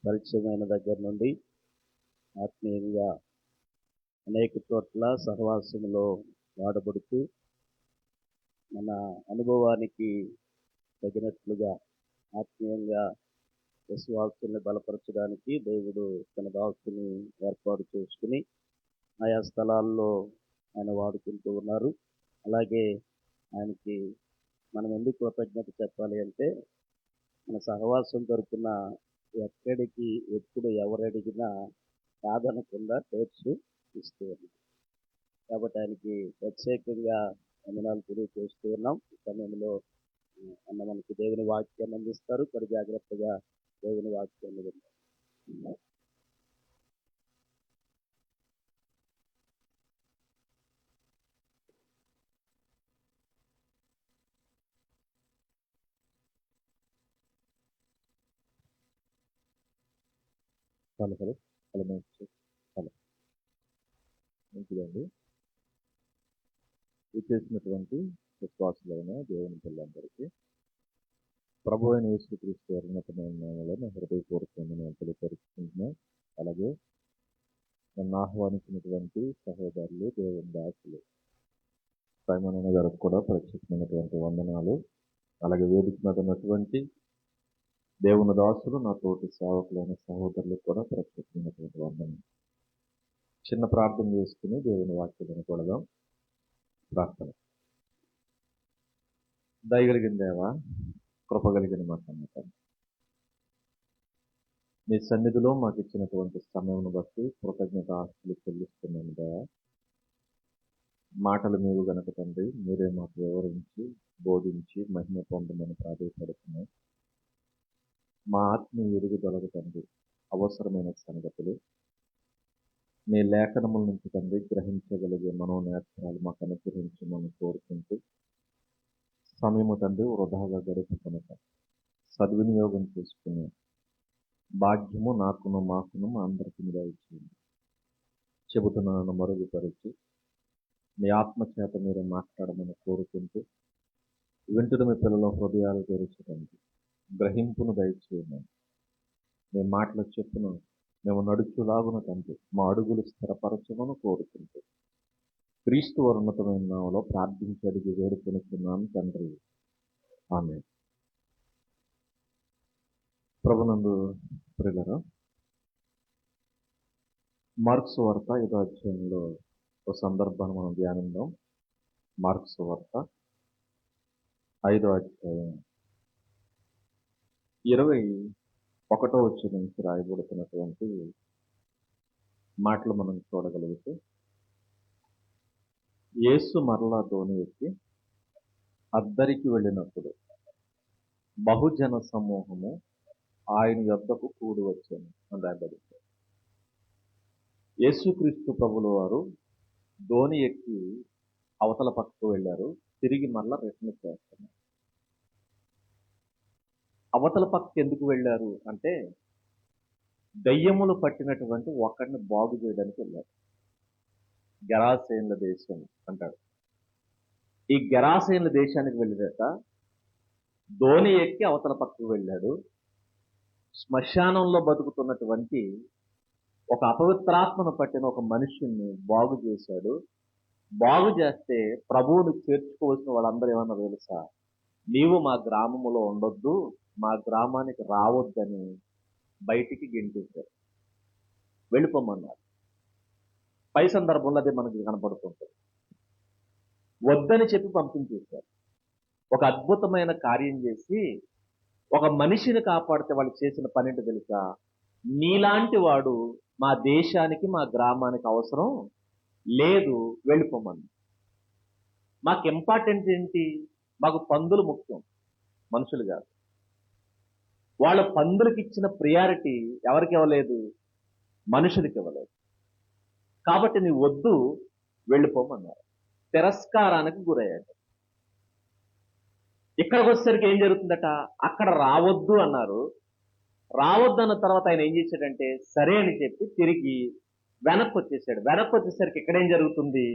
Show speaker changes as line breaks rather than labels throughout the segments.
పరిచయమైన దగ్గర నుండి ఆత్మీయంగా అనేక చోట్ల సహవాసంలో వాడబడుతూ మన అనుభవానికి తగినట్లుగా ఆత్మీయంగా విశ్వాసుల్ని బలపరచడానికి దేవుడు తన దాసుని ఏర్పాటు చేసుకుని ఆయా స్థలాల్లో ఆయన వాడుకుంటూ ఉన్నారు. అలాగే ఆయనకి మనం ఎందుకు కృతజ్ఞత చెప్పాలి అంటే మన సహవాసం తరపున ఎక్కడికి ఎప్పుడు ఎవరు అడిగినా కాదనకుండా టేప్స్ ఇస్తూ ఉన్నాం. కాబట్టి ఆయనకి ప్రత్యేకంగా వందనాలు తెలియజేస్తూ ఉన్నాం. ఈ సమయంలో అన్న మనకి దేవుని వాక్యాన్ని అందిస్తారు. మరి జాగ్రత్తగా దేవుని వాక్యాన్ని విందాం.
మంచిదండి. చేసినటువంటి విశ్వాసులైన దేవుని పిల్లలందరికీ ప్రభు అయిన యేసుక్రీస్తు ఉన్నతమైన నామములో నా హృదయపూర్వకంగా నేను తెలియపరుచుకుంటున్నాను. అలాగే నన్ను ఆహ్వానించినటువంటి సహోదరులు, దేవుని దాసులు సైమన్ అన్న గారికి కూడా ప్రత్యేకమైనటువంటి వందనాలు. అలాగే వేదిక మీద ఉన్నటువంటి దేవుని దాసులు, నా తోటి సేవకులైన సహోదరులకు కూడా ప్రత్యేకమైనటువంటి వందనం. చిన్న ప్రార్థన చేసుకుని దేవుని వాక్యాలను కొడదాం. ప్రార్థన. దయగలిగిన దేవా, కృపగలిగిన మా సన్నతం, మీ సన్నిధిలో మాకు ఇచ్చినటువంటి సమయం బట్టి కృతజ్ఞత ఆస్తులు చెల్లిస్తున్నాను దేవా. మాటలు మీరు గనక తండ్రి మీరే మాకు వివరించి బోధించి మహిమ పొందమని ప్రాధాన్యపడుతున్నాం. మా ఆత్మీయ ఎదుగుదలకు తండ్రి అవసరమైన సంగతులు మీ లేఖనముల నుంచి తండ్రి గ్రహించగలిగే మనోనేత్రాలు మాకు అనుగ్రహించమని కోరుకుంటూ సమయము తండ్రి వృధాగా గడుపుకొనక సద్వినియోగం చేసుకునే భాగ్యము నాకును మాకును మా అందరికీ మీద ఇచ్చింది. చెబుతున్నాను మరుగుపరిచి మీ ఆత్మచేత మీరే మాట్లాడమని కోరుకుంటూ వింటున్న మీ పిల్లల హృదయాలు తెరుచడానికి గ్రహింపును దయచేయమని మీ మాటలు చెప్పును మేము నడుచులాగున తండ్రి మా అడుగులు స్థిరపరచమని కోరుకుంటూ క్రీస్తు ఉన్నతమైన నామములో ప్రార్థించి అడిగి వేడుకొనుచున్నాను తండ్రి, ఆమేన్. ప్రభునందు ప్రియులారా, మార్క్స్ వార్త 5వ అధ్యాయంలో ఒక సందర్భాన్ని మనం ధ్యానిద్దాం. మార్క్స్ వార్త 5వ అధ్యాయం 21వ వచనం నుంచి రాయబడుతున్నటువంటి మాటలు మనం చూడగలిగితే, యేసు మరలా దోణి ఎక్కి అద్దరికి వెళ్ళినప్పుడు బహుజన సమూహము ఆయన యొద్దకు కూడి వచ్చాను అని రాయబడింది. యేసుక్రీస్తు ప్రభుల వారు దోణి ఎక్కి అవతల పక్కకు వెళ్ళారు. తిరిగి మరలా రిటర్న్ చేస్తున్నారు. అవతల పక్కకు ఎందుకు వెళ్ళారు అంటే దయ్యములు పట్టినటువంటి ఒకడిని బాగు చేయడానికి వెళ్ళారు. గెరాసేనుల దేశం అంటాడు. ఈ గెరాసేనుల దేశానికి వెళ్ళాక దోణి ఎక్కి అవతల పక్కకు వెళ్ళాడు. శ్మశానంలో బతుకుతున్నటువంటి ఒక అపవిత్రాత్మను పట్టిన ఒక మనుషుల్ని బాగు చేశాడు. బాగు చేస్తే ప్రభువుని చేర్చుకోవాల్సిన వాళ్ళందరూ ఏమన్నా తెలుసా, నీవు మా గ్రామములో ఉండొద్దు, మా గ్రామానికి రావద్దని బయటికి గెంటేశారు, వెళ్ళిపోమన్నారు. పై సందర్భంలో అదే మనకి కనపడుతుంటుంది. వద్దని చెప్పి పంపించేశారు. ఒక అద్భుతమైన కార్యం చేసి ఒక మనిషిని కాపాడితే వాళ్ళు చేసిన పని ఏంటో తెలుసా, నీలాంటి వాడు మా దేశానికి మా గ్రామానికి అవసరం లేదు, వెళ్ళిపోమని. మాకు ఇంపార్టెంట్ ఏంటి, మాకు పందులు ముఖ్యం, మనుషులు కాదు. వాళ్ళ పందులకి ఇచ్చిన ప్రియారిటీ ఎవరికి ఇవ్వలేదు, మనుషులకి ఇవ్వలేదు. కాబట్టి నీ వద్దు, వెళ్ళిపోమన్నారు. తిరస్కారానికి గురయ్యాడు. ఇక్కడికి వచ్చేసరికి ఏం జరుగుతుందట, అక్కడ రావద్దు అన్నారు. రావద్దు అన్న తర్వాత ఆయన ఏం చేశాడంటే సరే అని చెప్పి తిరిగి వెనక్కి వచ్చేసాడు. వెనక్కి వచ్చేసరికి ఇక్కడేం జరుగుతుంది,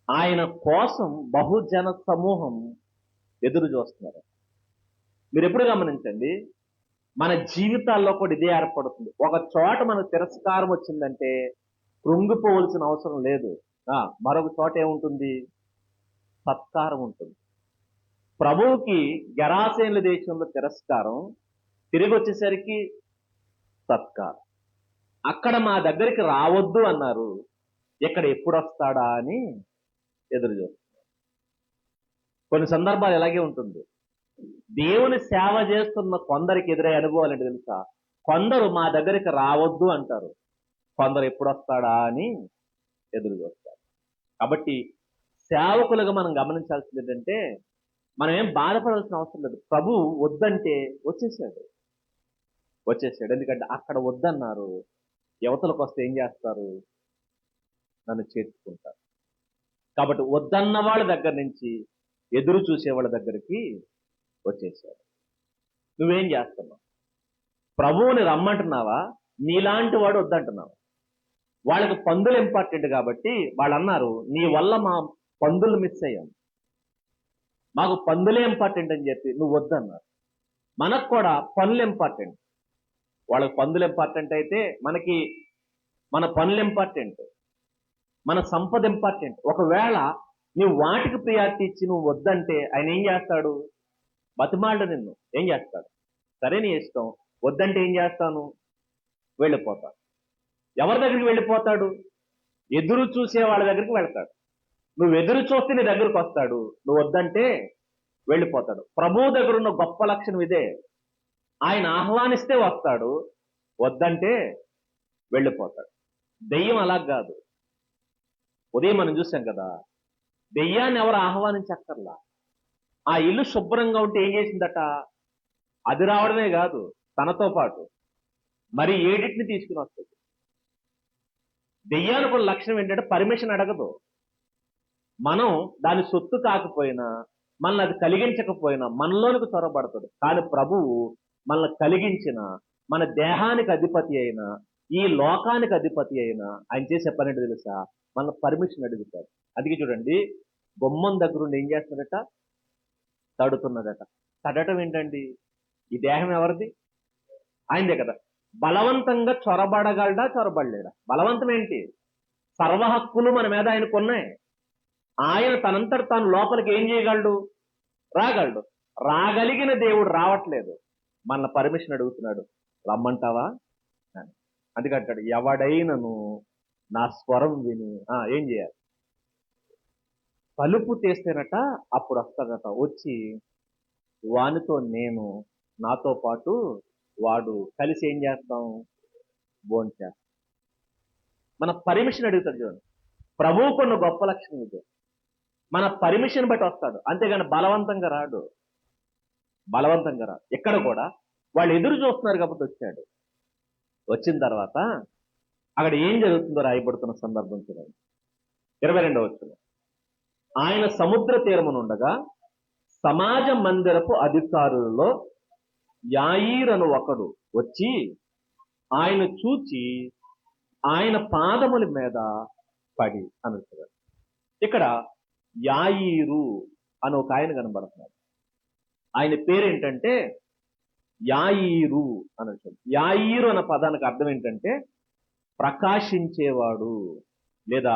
ఆయన కోసం బహుజన సమూహం ఎదురు చూస్తున్నారు. మీరు ఎప్పుడు గమనించండి, మన జీవితాల్లో కూడా ఇదే ఏర్పడుతుంది. ఒక చోట మనకు తిరస్కారం వచ్చిందంటే కృంగిపోవలసిన అవసరం లేదు. మరొక చోట ఏముంటుంది? సత్కారం ఉంటుంది. ప్రభువుకి గెరాసేనుల దేశంలో తిరస్కారం, తిరిగి వచ్చేసరికి సత్కారం. అక్కడ మా దగ్గరికి రావద్దు అన్నారు, ఇక్కడ ఎప్పుడు వస్తాడా అని ఎదురు చూస్తున్నారు. కొన్ని సందర్భాలు ఇలాగే ఉంటుంది. దేవుని సేవ చేస్తున్న కొందరికి ఎదురయ్యే అనుభవాలు ఏంటి తెలుసా? కొందరు మా దగ్గరికి రావద్దు అంటారు, కొందరు ఎప్పుడు వస్తాడా అని ఎదురు చూస్తారు. కాబట్టి సేవకులుగా మనం గమనించాల్సింది ఏంటంటే, మనం ఏం బాధపడాల్సిన అవసరం లేదు. ప్రభు వద్దంటే వచ్చేసాడు. ఎందుకంటే అక్కడ వద్దన్నారు, యువతలకు వస్తే ఏం చేస్తారు? నన్ను చేర్చుకుంటారు. కాబట్టి వద్దన్న వాళ్ళ దగ్గర నుంచి ఎదురు చూసే వాళ్ళ దగ్గరికి వచ్చేసాడు. నువ్వేం చేస్తున్నావు? ప్రభువుని రమ్మంటున్నావా? నీలాంటి వాడు వద్దంటున్నావా? వాళ్ళకి పందులు ఇంపార్టెంట్ కాబట్టి వాళ్ళు అన్నారు, నీ వల్ల మా పందులు మిస్ అయ్యాం, మాకు పందులే ఇంపార్టెంట్ అని చెప్పి నువ్వు వద్దన్నారు. మనకు కూడా పనులు ఇంపార్టెంట్. వాళ్ళకి పందులు ఇంపార్టెంట్ అయితే మనకి మన పనులు ఇంపార్టెంట్, మన సంపద ఇంపార్టెంట్. ఒకవేళ నువ్వు వాటికి ప్రియారిటీ ఇచ్చి నువ్వు వద్దంటే ఆయన ఏం చేస్తాడు? బతిమాలడు నిన్ను. ఏం చేస్తాడు? సరే నీ ఇష్టం, వద్దంటే ఏం చేస్తాను? వెళ్ళిపోతాడు. ఎవరి దగ్గరికి వెళ్ళిపోతాడు? ఎదురు చూసే వాళ్ళ దగ్గరికి వెళ్తాడు. నువ్వు ఎదురు చూస్తే నీ దగ్గరకు వస్తాడు, నువ్వు వద్దంటే వెళ్ళిపోతాడు. ప్రభువు దగ్గర ఉన్న గొప్ప లక్షణం ఇదే. ఆయన ఆహ్వానిస్తే వస్తాడు, వద్దంటే వెళ్ళిపోతాడు. దెయ్యం అలా కాదు. ఉదయం మనం చూసాం కదా, దెయ్యాన్ని ఎవరు ఆహ్వానించక్కర్లా. ఆ ఇల్లు శుభ్రంగా ఉంటే ఏం చేసిందట? అది రావడమే కాదు, తనతో పాటు మరి ఏడిటిని తీసుకుని వస్తుంది. దెయ్యానికి ఒక లక్షణం ఏంటంటే పర్మిషన్ అడగదు. మనం దాని సొత్తు కాకపోయినా, మనల్ని అది కలిగించకపోయినా మనలోనికి చొరబడతాడు. కానీ ప్రభువు మనల్ని కలిగించిన, మన దేహానికి అధిపతి అయిన, ఈ లోకానికి అధిపతి అయిన ఆయన చేసే పని ఏంటో తెలుసా? మన పర్మిషన్ అడుగుతాడు. అందుకే చూడండి, బొమ్మం దగ్గర ఉండి ఏం చేస్తున్నాడట? తడుతున్నదట. తడటం ఏంటండి? ఈ దేహం ఎవరిది? ఆయనదే కదా. బలవంతంగా చొరబడగలడా? చొరబడలేడా? బలవంతం ఏంటి? సర్వ హక్కులు మన మీద ఆయనకు ఉన్నాయి. ఆయన తనంతట తాను లోపలికి ఏం చేయగలడు? రాగలడు. రాగలిగిన దేవుడు రావట్లేదు, మన పర్మిషన్ అడుగుతున్నాడు. రమ్మంటావా అని. అందుకంటాడు, ఎవడైనను నా స్వరం విని ఏం చేయాలి? తలుపు తీస్తేనట అప్పుడు వస్తాడట. వచ్చి వానితో నేను, నాతో పాటు వాడు కలిసి ఏం చేస్తాం? భోంచేస్తాం. మన పర్మిషన్ అడుగుతాడు. చూడండి, ప్రభువు కొన్న గొప్ప లక్షణం ఇదే. మన పర్మిషన్ బట్టి వస్తాడు, అంతేగాని బలవంతంగా రాడు. ఎక్కడ కూడా వాళ్ళు ఎదురు చూస్తున్నారు కాబట్టి వచ్చాడు. వచ్చిన తర్వాత అక్కడ ఏం జరుగుతుందో రాయబడుతున్న సందర్భం చూడండి. 22వ వచనం. ఆయన సముద్ర తీరమునుండగా సమాజ మందిరపు అధికారులలో యాయీరను ఒకడు వచ్చి ఆయన చూచి ఆయన పాదముల మీద పడి అనుకుంటాడు. ఇక్కడ యాయీరు అని ఒక ఆయన కనబడుతున్నాడు. ఆయన పేరేంటంటే యాయీరు అని అంటాడు. యాయీరు అన్న పదానికి అర్థం ఏంటంటే ప్రకాశించేవాడు, లేదా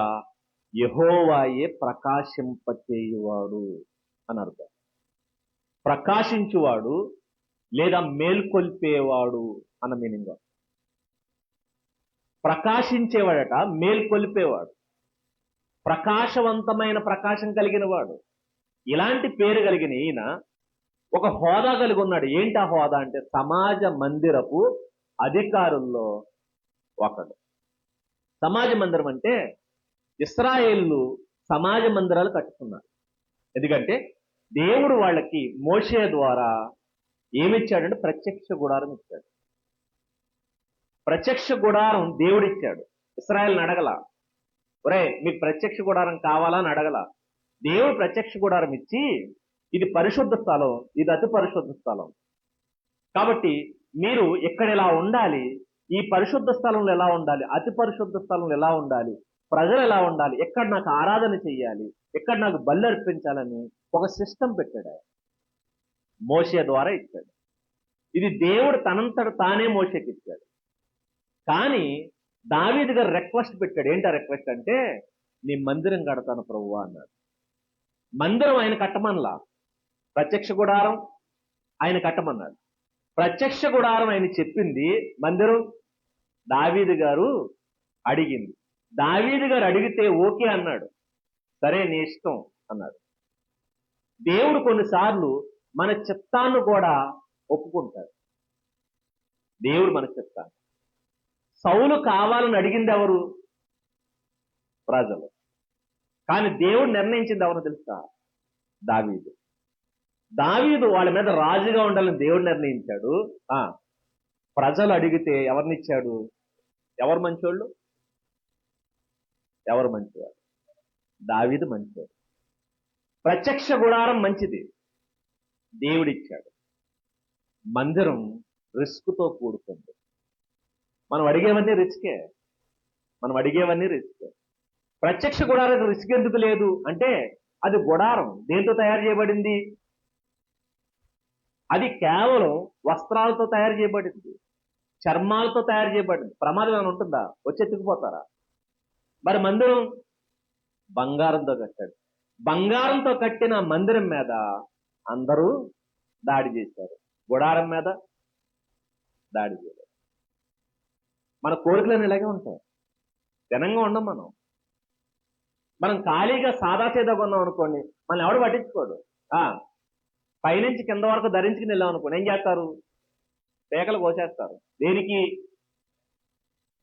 యెహోవాయే ప్రకాశింపచేయువాడు అని అర్థం. ప్రకాశించువాడు లేదా మేల్కొల్పేవాడు అన్న మీనింగ్. ప్రకాశించేవాడట, మేల్కొల్పేవాడు, ప్రకాశవంతమైన ప్రకాశం కలిగిన వాడు. ఇలాంటి పేరు కలిగిన ఈయన ఒక హోదా కలిగి ఉన్నాడు. ఏంటి ఆ హోదా అంటే సమాజ మందిరపు అధికారుల్లో ఒకడు. సమాజ మందిరం అంటే ఇశ్రాయేలు సమాజ మందిరాలు కట్టుకున్నారు. ఎందుకంటే దేవుడు వాళ్ళకి మోషే ద్వారా ఏమిచ్చాడంటే ప్రత్యక్ష గుడారం ఇచ్చాడు. ప్రత్యక్ష గుడారం దేవుడిచ్చాడు. ఇశ్రాయేల్ని అడగల, ఒరే మీకు ప్రత్యక్ష గుడారం కావాలా అని అడగల. దేవుడు ప్రత్యక్ష గుడారం ఇచ్చి, ఇది పరిశుద్ధ స్థలం, ఇది అతి పరిశుద్ధ స్థలం, కాబట్టి మీరు ఇక్కడ ఎలా ఉండాలి, ఈ పరిశుద్ధ స్థలంలో ఎలా ఉండాలి, అతి పరిశుద్ధ స్థలంలో ఎలా ఉండాలి, ప్రజలు ఎలా ఉండాలి, ఎక్కడ నాకు ఆరాధన చెయ్యాలి, ఎక్కడ నాకు బలి అర్పించాలని ఒక సిస్టమ్ పెట్టాడు. ఆయన మోషే ద్వారా ఇచ్చాడు. ఇది దేవుడు తనంతట తానే మోషేకి ఇచ్చాడు. కానీ దావీదు గారు రిక్వెస్ట్ పెట్టాడు. ఏంటి ఆ రిక్వెస్ట్ అంటే, నీ మందిరం కడతాను ప్రభువా అన్నాడు. మందిరం ఆయన కట్టమనలా, ప్రత్యక్ష గుడారం ఆయన కట్టమన్నాడు. ప్రత్యక్ష గుడారం ఆయన చెప్పింది, మందిరం దావీదు గారు అడిగింది. దావీదు గారు అడిగితే ఓకే అన్నాడు. సరే నీ ఇష్టం అన్నాడు. దేవుడు కొన్నిసార్లు మన చిత్తాన్ని కూడా ఒప్పుకుంటాడు. దేవుడు మన చిత్తాన్ని. సౌలు కావాలని అడిగింది ఎవరు? ప్రజలు. కానీ దేవుడు నిర్ణయించింది ఎవరు తెలుసా? దావీదు. దావీదు వాళ్ళ మీద రాజుగా ఉండాలని దేవుడు నిర్ణయించాడు. ప్రజలు అడిగితే ఎవరినిచ్చాడు? ఎవరు మంచోళ్ళు? ఎవరు మంచివాడు? దావీదు మంచివాడు. ప్రత్యక్ష గుడారం మంచిది, దేవుడిచ్చాడు. మందిరం రిస్క్తో కూడుకుంది. మనం అడిగేవన్నీ రిస్కే. ప్రత్యక్ష గుడారం రిస్క్ ఎందుకు లేదు అంటే, అది గుడారం దేంతో తయారు చేయబడింది? అది కేవలం వస్త్రాలతో తయారు చేయబడింది, చర్మాలతో తయారు చేయబడింది. ప్రమాదం ఏమైనా ఉంటుందా? వచ్చి ఎత్తుకుపోతారా? మరి మందిరం బంగారంతో కట్టాడు. బంగారంతో కట్టిన మందిరం మీద అందరూ దాడి చేశారు, గుడారం మీద దాడి చేయలేదు. మన కోరికలను ఇలాగే ఉంటాయి. ఘనంగా ఉండం మనం ఖాళీగా సాదాసీదాగా ఉన్నాం అనుకోండి, మనం ఎవడు పట్టించుకోడు. పైనుంచి కింద వరకు ధరించుకుని వెళ్ళాం అనుకోండి, ఏం చేస్తారు? పేకలు కోసేస్తారు. దేనికి?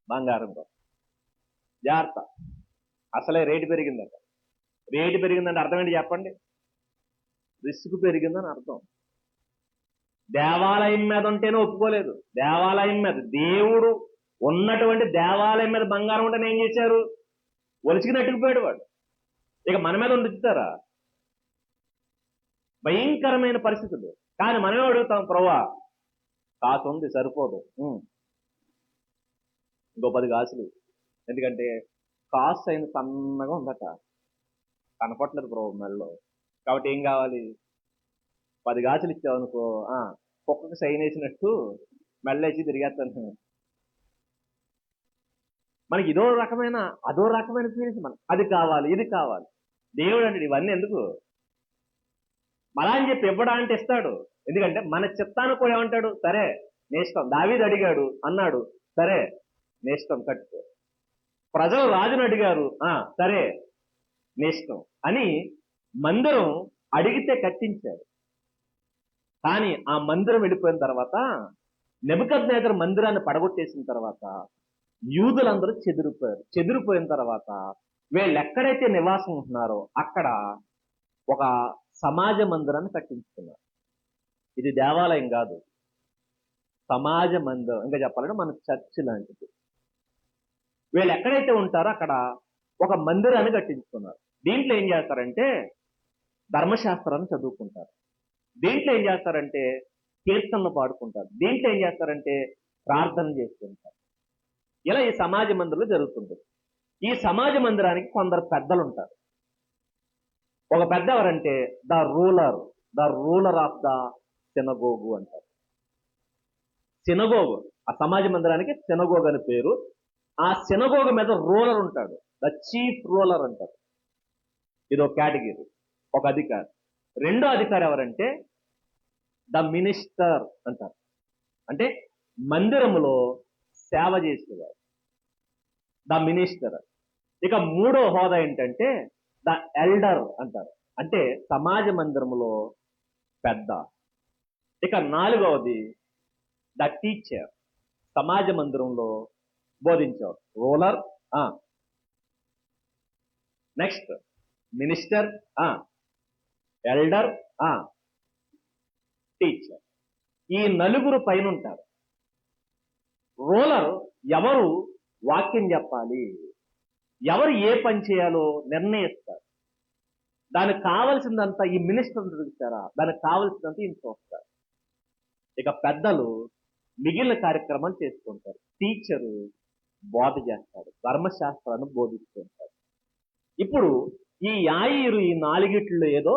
బంగారంతో. జాగ్రత్త. అసలే రేటు పెరిగిందట. రేటు పెరిగిందంటే అర్థం ఏంటి చెప్పండి? రిస్క్ పెరిగిందని అర్థం. దేవాలయం మీద ఉంటేనే ఒప్పుకోలేదు. దేవాలయం మీద, దేవుడు ఉన్నటువంటి దేవాలయం మీద బంగారం ఉంటేనే ఏం చేశారు? ఒలిచికి నట్టుకుపోయాడు వాడు. ఇక మన మీద ఉంచుతారా? భయంకరమైన పరిస్థితులు. కానీ మనమే అడుగుతాం, ప్రభువా కాసు ఉంది సరిపోదు, ఇంకో 10 కాసులు. ఎందుకంటే కాసు అయిన సన్నగా ఉందట, కనపట్లేదు ప్రభు మెడలో. కాబట్టి ఏం కావాలి? 10 కాసులు ఇచ్చావనుకో, కుక్కకు సైన్ వేసినట్టు మెళ్ళేసి తిరిగేస్తాను. మనకి అదో రకమైన ఫీలింగ్స్. మనం అది కావాలి, ఇది కావాలి. దేవుడు అంటే ఇవన్నీ ఎందుకు? మళ్ళా అని చెప్పి ఇవ్వడా అంటే ఇస్తాడు. ఎందుకంటే మన చిత్తాన్ని కూడా ఏమంటాడు? సరే నేష్టం. దావీదు అడిగాడు అన్నాడు, సరే నేష్టం కట్టుకో. ప్రజలు రాజును అడిగారు, సరే నేష్టం అని మందిరం అడిగితే కట్టించాడు. కానీ ఆ మందిరం వెళ్ళిపోయిన తర్వాత, నెబుకద్నెజరు మందిరాన్ని పడగొట్టేసిన తర్వాత యూదులందరూ చెదిరిపోయిన తర్వాత వీళ్ళు ఎక్కడైతే నివాసం ఉంటున్నారో అక్కడ ఒక సమాజ మందిరాన్ని కట్టించుకున్నారు. ఇది దేవాలయం కాదు, సమాజ మందిరం. ఇంకా చెప్పాలంటే మన చర్చ్ లాంటిది. వీళ్ళు ఎక్కడైతే ఉంటారో అక్కడ ఒక మందిరాన్ని కట్టించుకున్నారు. దీంట్లో ఏం చేస్తారంటే ధర్మశాస్త్రాన్ని చదువుకుంటారు. దీంట్లో ఏం చేస్తారంటే కీర్తనలు పాడుకుంటారు. దీంట్లో ఏం చేస్తారంటే ప్రార్థన చేసుకుంటారు. ఇలా ఈ సమాజ మందిరంలో జరుగుతుంటుంది. ఈ సమాజ మందిరానికి కొందరు పెద్దలు ఉంటారు. ఒక పెద్ద ఎవరంటే ద రూలర్ ఆఫ్ ద సినగోగు అంటారు. సినగోగు, ఆ సమాజ మందిరానికి సినగోగు అని పేరు. ఆ సినగోగు మీద రూలర్ ఉంటాడు, ద చీఫ్ రూలర్ అంటారు. ఇది ఒక కేటగిరీ, ఒక అధికారి. రెండో అధికారి ఎవరంటే ద మినిస్టర్ అంటారు. అంటే మందిరములో సేవ చేసేవారు, ద మినిస్టర్. ఇక మూడో హోదా ఏంటంటే ద ఎల్డర్ అంటారు. అంటే సమాజ మందిరములో పెద్ద. ఇక నాలుగవది ద టీచర్, సమాజ మందిరంలో బోధించేవారు. Ruler, next minister, elder, teacher. ఈ నలుగురు పైన ఉంటారు. రూలర్ ఎవరు వాక్యం చెప్పాలి, ఎవరు ఏ పని చేయాలో నిర్ణయిస్తారు. దానికి కావలసిందంతా ఈ మినిస్టర్ చూస్తారా, దానికి కావలసిందంతా ఈయన చూస్తారు. ఇక పెద్దలు మిగిలిన కార్యక్రమాలు చేసుకుంటారు. టీచరు బోధ చేస్తాడు, ధర్మశాస్త్రాన్ని బోధిస్తుంటాడు. ఇప్పుడు ఈ యాయిరు ఈ నాలుగిట్లో ఏదో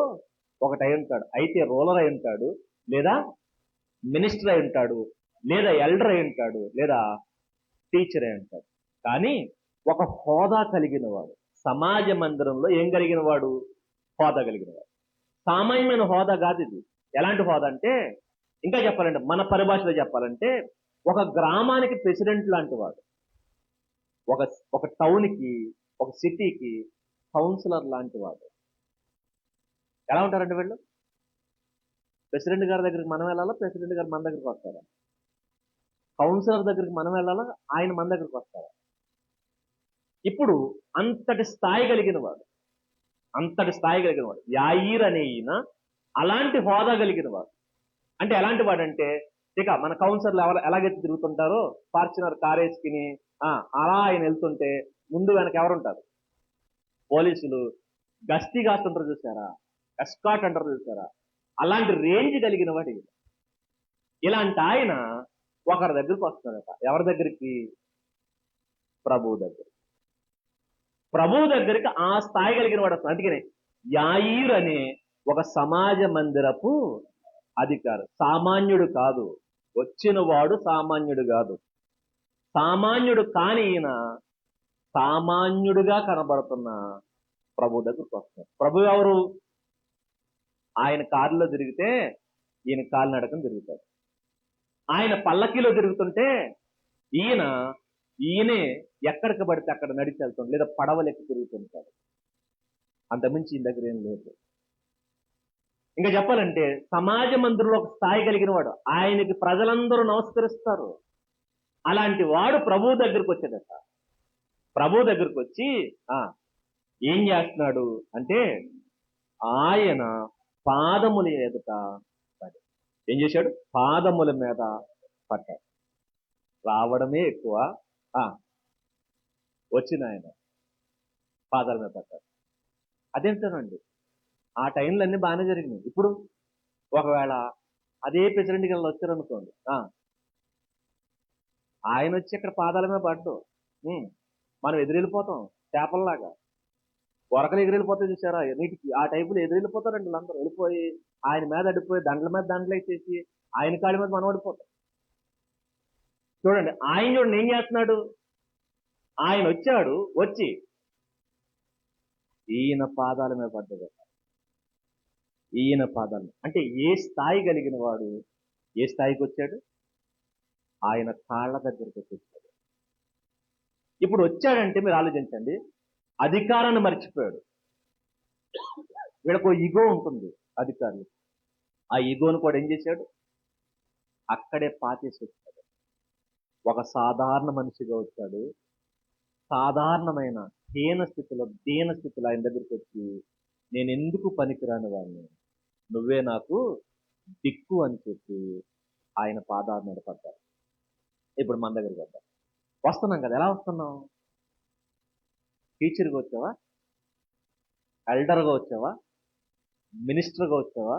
ఒకటి అయి ఉంటాడు. అయితే రూలర్ అయి ఉంటాడు, లేదా మినిస్టర్ అయి ఉంటాడు, లేదా ఎల్డర్ అయి ఉంటాడు, లేదా టీచర్ అయి ఉంటాడు. కానీ ఒక హోదా కలిగిన వాడు, సమాజ మందిరంలో ఏం కలిగిన వాడు? హోదా కలిగిన వాడు. సామాన్యమైన హోదా కాదు ఇది. ఎలాంటి హోదా అంటే, ఇంకా చెప్పాలంటే మన పరిభాషలో చెప్పాలంటే, ఒక గ్రామానికి ప్రెసిడెంట్ లాంటి వాడు, ఒక ఒక టౌన్కి, ఒక సిటీకి కౌన్సిలర్ లాంటి వాడు. ఎలా ఉంటారంటే వీళ్ళు? ప్రెసిడెంట్ గారి దగ్గరికి మనం వెళ్ళాలా, ప్రెసిడెంట్ గారు మన దగ్గరికి వస్తారా? కౌన్సిలర్ దగ్గరికి మనం వెళ్ళాలా, ఆయన మన దగ్గరికి వస్తారా? ఇప్పుడు అంతటి స్థాయి కలిగిన వాడు, అంతటి స్థాయి కలిగిన వాడు యాయీర్ అనే ఈయన అలాంటి హోదా కలిగిన వాడు. అంటే ఎలాంటి వాడంటే, ఇక మన కౌన్సిలర్లు ఎలాగైతే తిరుగుతుంటారో ఫార్చునర్ కార్ వేసుకుని అలా ఆయన వెళ్తుంటే ముందు వెనక ఎవరుంటారు? పోలీసులు గస్తీ కాస్తుంటారు చూసారా, ఎస్కాట్ అంటారు చూసారా, అలాంటి రేంజ్ కలిగిన వాడు ఈయన. ఇలాంటి ఆయన ఒకరి దగ్గరికి వస్తున్నాడట. ఎవరి దగ్గరికి? ప్రభువు దగ్గర. ప్రభువు దగ్గరికి ఆ స్థాయి కలిగిన వాడు వస్తున్నాడు. అందుకనే యాయీర్ అనే ఒక సమాజ మందిరపు అధికారి. సామాన్యుడు కాదు, వచ్చిన వాడు సామాన్యుడు కాదు. సామాన్యుడు కాని ఈయన సామాన్యుడిగా కనబడుతున్న ప్రభు దగ్గరకు వస్తున్నాడు. ప్రభు ఎవరు? ఆయన కారులో తిరిగితే ఈయన కాలినడకం తిరుగుతాడు. ఆయన పల్లకీలో తిరుగుతుంటే ఈయనే ఎక్కడికి పడితే అక్కడ నడిచి వెళ్తాడు, లేదా పడవలెక్కి తిరుగుతుంటాడు. అంతమించి ఈయన దగ్గర ఏం లేదు. ఇంకా చెప్పాలంటే సమాజ మందిరంలో ఒక స్థాయి కలిగిన వాడు, ఆయనకి ప్రజలందరూ నమస్కరిస్తారు. అలాంటి వాడు ప్రభువు దగ్గరికి వచ్చాడట. ప్రభువు దగ్గరికి వచ్చి ఏం చేస్తున్నాడు అంటే, ఆయన పాదముల ఎదుట పడి ఏం చేశాడు? పాదముల మీద పడ్డాడు. రావడమే ఎక్కువ, వచ్చిన ఆయన పాదాల మీద పడ్డాడు. అదేంటోనండి, ఆ టైంలో అన్ని బాగానే జరిగినాయి. ఇప్పుడు ఒకవేళ అదే ప్రెసిడెంట్ గారు వచ్చారనుకోండి, ఆయన వచ్చి ఇక్కడ పాదాల మీద పడ్డు, మనం ఎదురెళ్ళిపోతాం చేపల్లాగా. వరకలు ఎగిరెళ్ళిపోతాయి చూసారా నీటికి, ఆ టైపులో ఎదురెళ్ళిపోతారండి వీళ్ళందరూ. వెళ్ళిపోయి ఆయన మీద అడిపోయి దండల మీద దండలు వేసేసి ఆయన కాడి మీద మనం పడిపోతాం. చూడండి, ఆయన చూడండి ఏం చేస్తున్నాడు. ఆయన వచ్చాడు, వచ్చి ఈయన పాదాల మీద పడ్డాడు. ఈయన పాదాలు అంటే ఏ స్థాయి కలిగిన వాడు ఏ స్థాయికి వచ్చాడు? ఆయన కాళ్ళ దగ్గరికి వచ్చాడు. ఇప్పుడు వచ్చాడంటే మీరు ఆలోచించండి, అధికారాన్ని మర్చిపోయాడు. వీళ్ళకు ఈగో ఉంటుంది అధికారులు. ఆ ఈగోను కూడా ఏం చేశాడు? అక్కడే పాతేసి వచ్చాడు. ఒక సాధారణ మనిషిగా వచ్చాడు. సాధారణమైన దీన స్థితిలో ఆయన దగ్గరికి వచ్చి, నేను ఎందుకు పనికిరాని వాడిని, నువ్వే నాకు దిక్కు అని చెప్పి ఆయన పాదాల మీద పడ్డారు. ఇప్పుడు మన దగ్గరికి వస్తున్నాం కదా, ఎలా వస్తున్నాం? టీచర్గా వచ్చావా, ఎల్డర్గా వచ్చావా, మినిస్టర్గా వచ్చావా,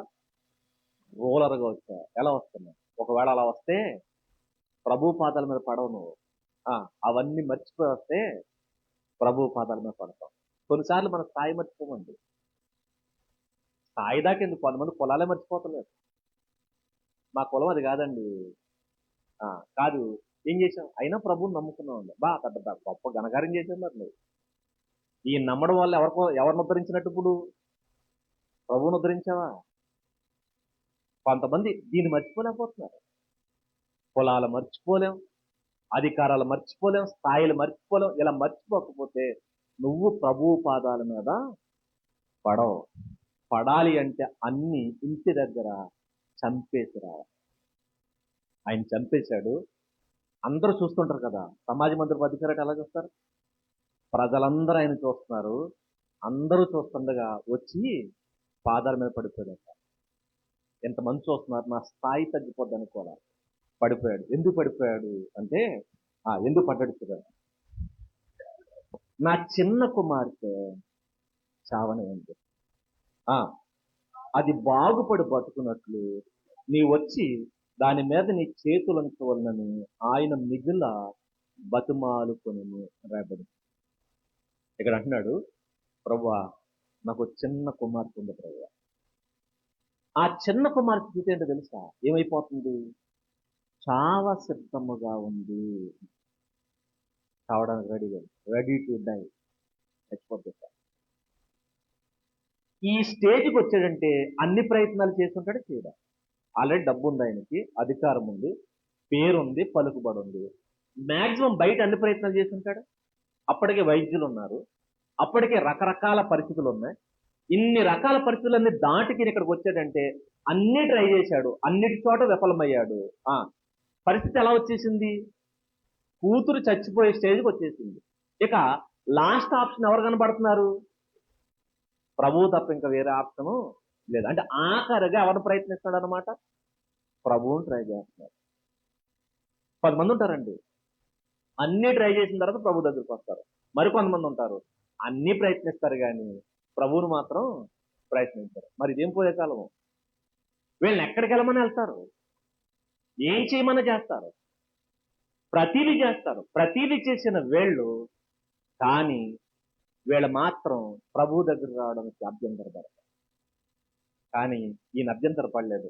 రూలర్గా వచ్చావా? ఎలా వస్తున్నావు? ఒకవేళ అలా వస్తే ప్రభు పాదాల మీద పడవు నువ్వు. అవన్నీ మర్చిపోయి వస్తే ప్రభు పాదాల మీద పడతాం. కొన్నిసార్లు మన స్థాయి మర్చిపోమండి. స్థాయి దాకా ఎందుకు, కొంతమంది కులాలే మర్చిపోతలేదు. మా కులం అది కాదండి, కాదు ఏం చేసాం, అయినా ప్రభువుని నమ్ముకున్నాం అండి. పెద్ద గొప్ప ఘనకార్యం చేసాం. మరి నువ్వు ఈ నమ్మడం వల్ల ఎవరిని ఉద్ధరించినట్టు? ఇప్పుడు ప్రభువుని ఉద్ధరించావా? కొంతమంది దీన్ని మర్చిపోలేకపోతున్నారు. కులాలు మర్చిపోలేం, అధికారాలు మర్చిపోలేం, స్థాయిలు మర్చిపోలేం. ఇలా మర్చిపోకపోతే నువ్వు ప్రభువు పాదాల మీద పడవు. పడాలి అంటే అన్ని ఇంటి దగ్గర చంపేసి రావాలి. ఆయన చంపేశాడు. అందరూ చూస్తుంటారు కదా, సమాజ మందిరపు అధికారులు ఎలా చూస్తారు? ప్రజలందరూ ఆయన చూస్తున్నారు. అందరూ చూస్తుండగా వచ్చి పాదాల మీద పడిపోయాడు. ఎంతమంది చూస్తున్నారు, నా స్థాయి తగ్గిపోద్ది అనుకోవాలి. పడిపోయాడు. ఎందుకు పడిపోయాడు అంటే, ఎందుకు పడ్డాడు చూడాలి. నా చిన్న కుమార్తె చావనేయండి, అది బాగుపడి బతుకున్నట్లు నీ వచ్చి దాని మీద నీ చేతులు ఉంచవలనని ఆయన మిగుల బతుమాలుకొని రాబడి. ఇక్కడ అంటున్నాడు, ప్రభువా నాకు చిన్న కుమార్తె ఉంది ప్రభువా, ఆ చిన్న కుమార్తె స్థితి ఏంటో తెలుసా? ఏమైపోతుంది? చావ సిద్ధముగా ఉంది. చావడానికి రెడీగా, రెడీ టు డై, చచ్చిపోతుంది. ఈ స్టేజ్కి వచ్చాడంటే అన్ని ప్రయత్నాలు చేస్తుంటాడు, చేయడా? ఆల్రెడీ డబ్బు ఉంది, ఆయనకి అధికారం ఉంది, పేరుంది, పలుకుబడి ఉంది. మాక్సిమం బయట అన్ని ప్రయత్నాలు చేస్తుంటాడు. అప్పటికే వైద్యులు ఉన్నారు, అప్పటికే రకరకాల పరిస్థితులు ఉన్నాయి. ఇన్ని రకాల పరిస్థితులన్నీ దాటికి ఇక్కడికి వచ్చాడంటే అన్ని ట్రై చేశాడు, అన్నిటి చోట విఫలమయ్యాడు. ఆ పరిస్థితి ఎలా వచ్చేసింది? కూతురు చచ్చిపోయే స్టేజ్కి వచ్చేసింది. ఇక లాస్ట్ ఆప్షన్ ఎవరు కనబడుతున్నారు? ప్రభువు తప్ప ఇంకా వేరే ఆప్షను లేదు. అంటే ఆఖరిగా ఎవరు ప్రయత్నిస్తాడు అనమాట? ప్రభువుని ట్రై చేస్తున్నారు. 10 మంది ఉంటారండి, అన్ని ట్రై చేసిన తర్వాత ప్రభు దగ్గరికి వస్తారు. మరికొంతమంది ఉంటారు, అన్ని ప్రయత్నిస్తారు కానీ ప్రభువుని మాత్రం ప్రయత్నించారు. మరి ఇదేం పోయే కాలము? వీళ్ళని ఎక్కడికి వెళ్ళమని వెళ్తారు, ఏం చేయమని చేస్తారు, ప్రతిదీ చేస్తారు. ప్రతిదీ చేసిన వీళ్ళు కానీ వీళ్ళు మాత్రం ప్రభు దగ్గర రావడానికి అభ్యంతర పడతారు. కానీ ఈయన అభ్యంతర పడలేదు,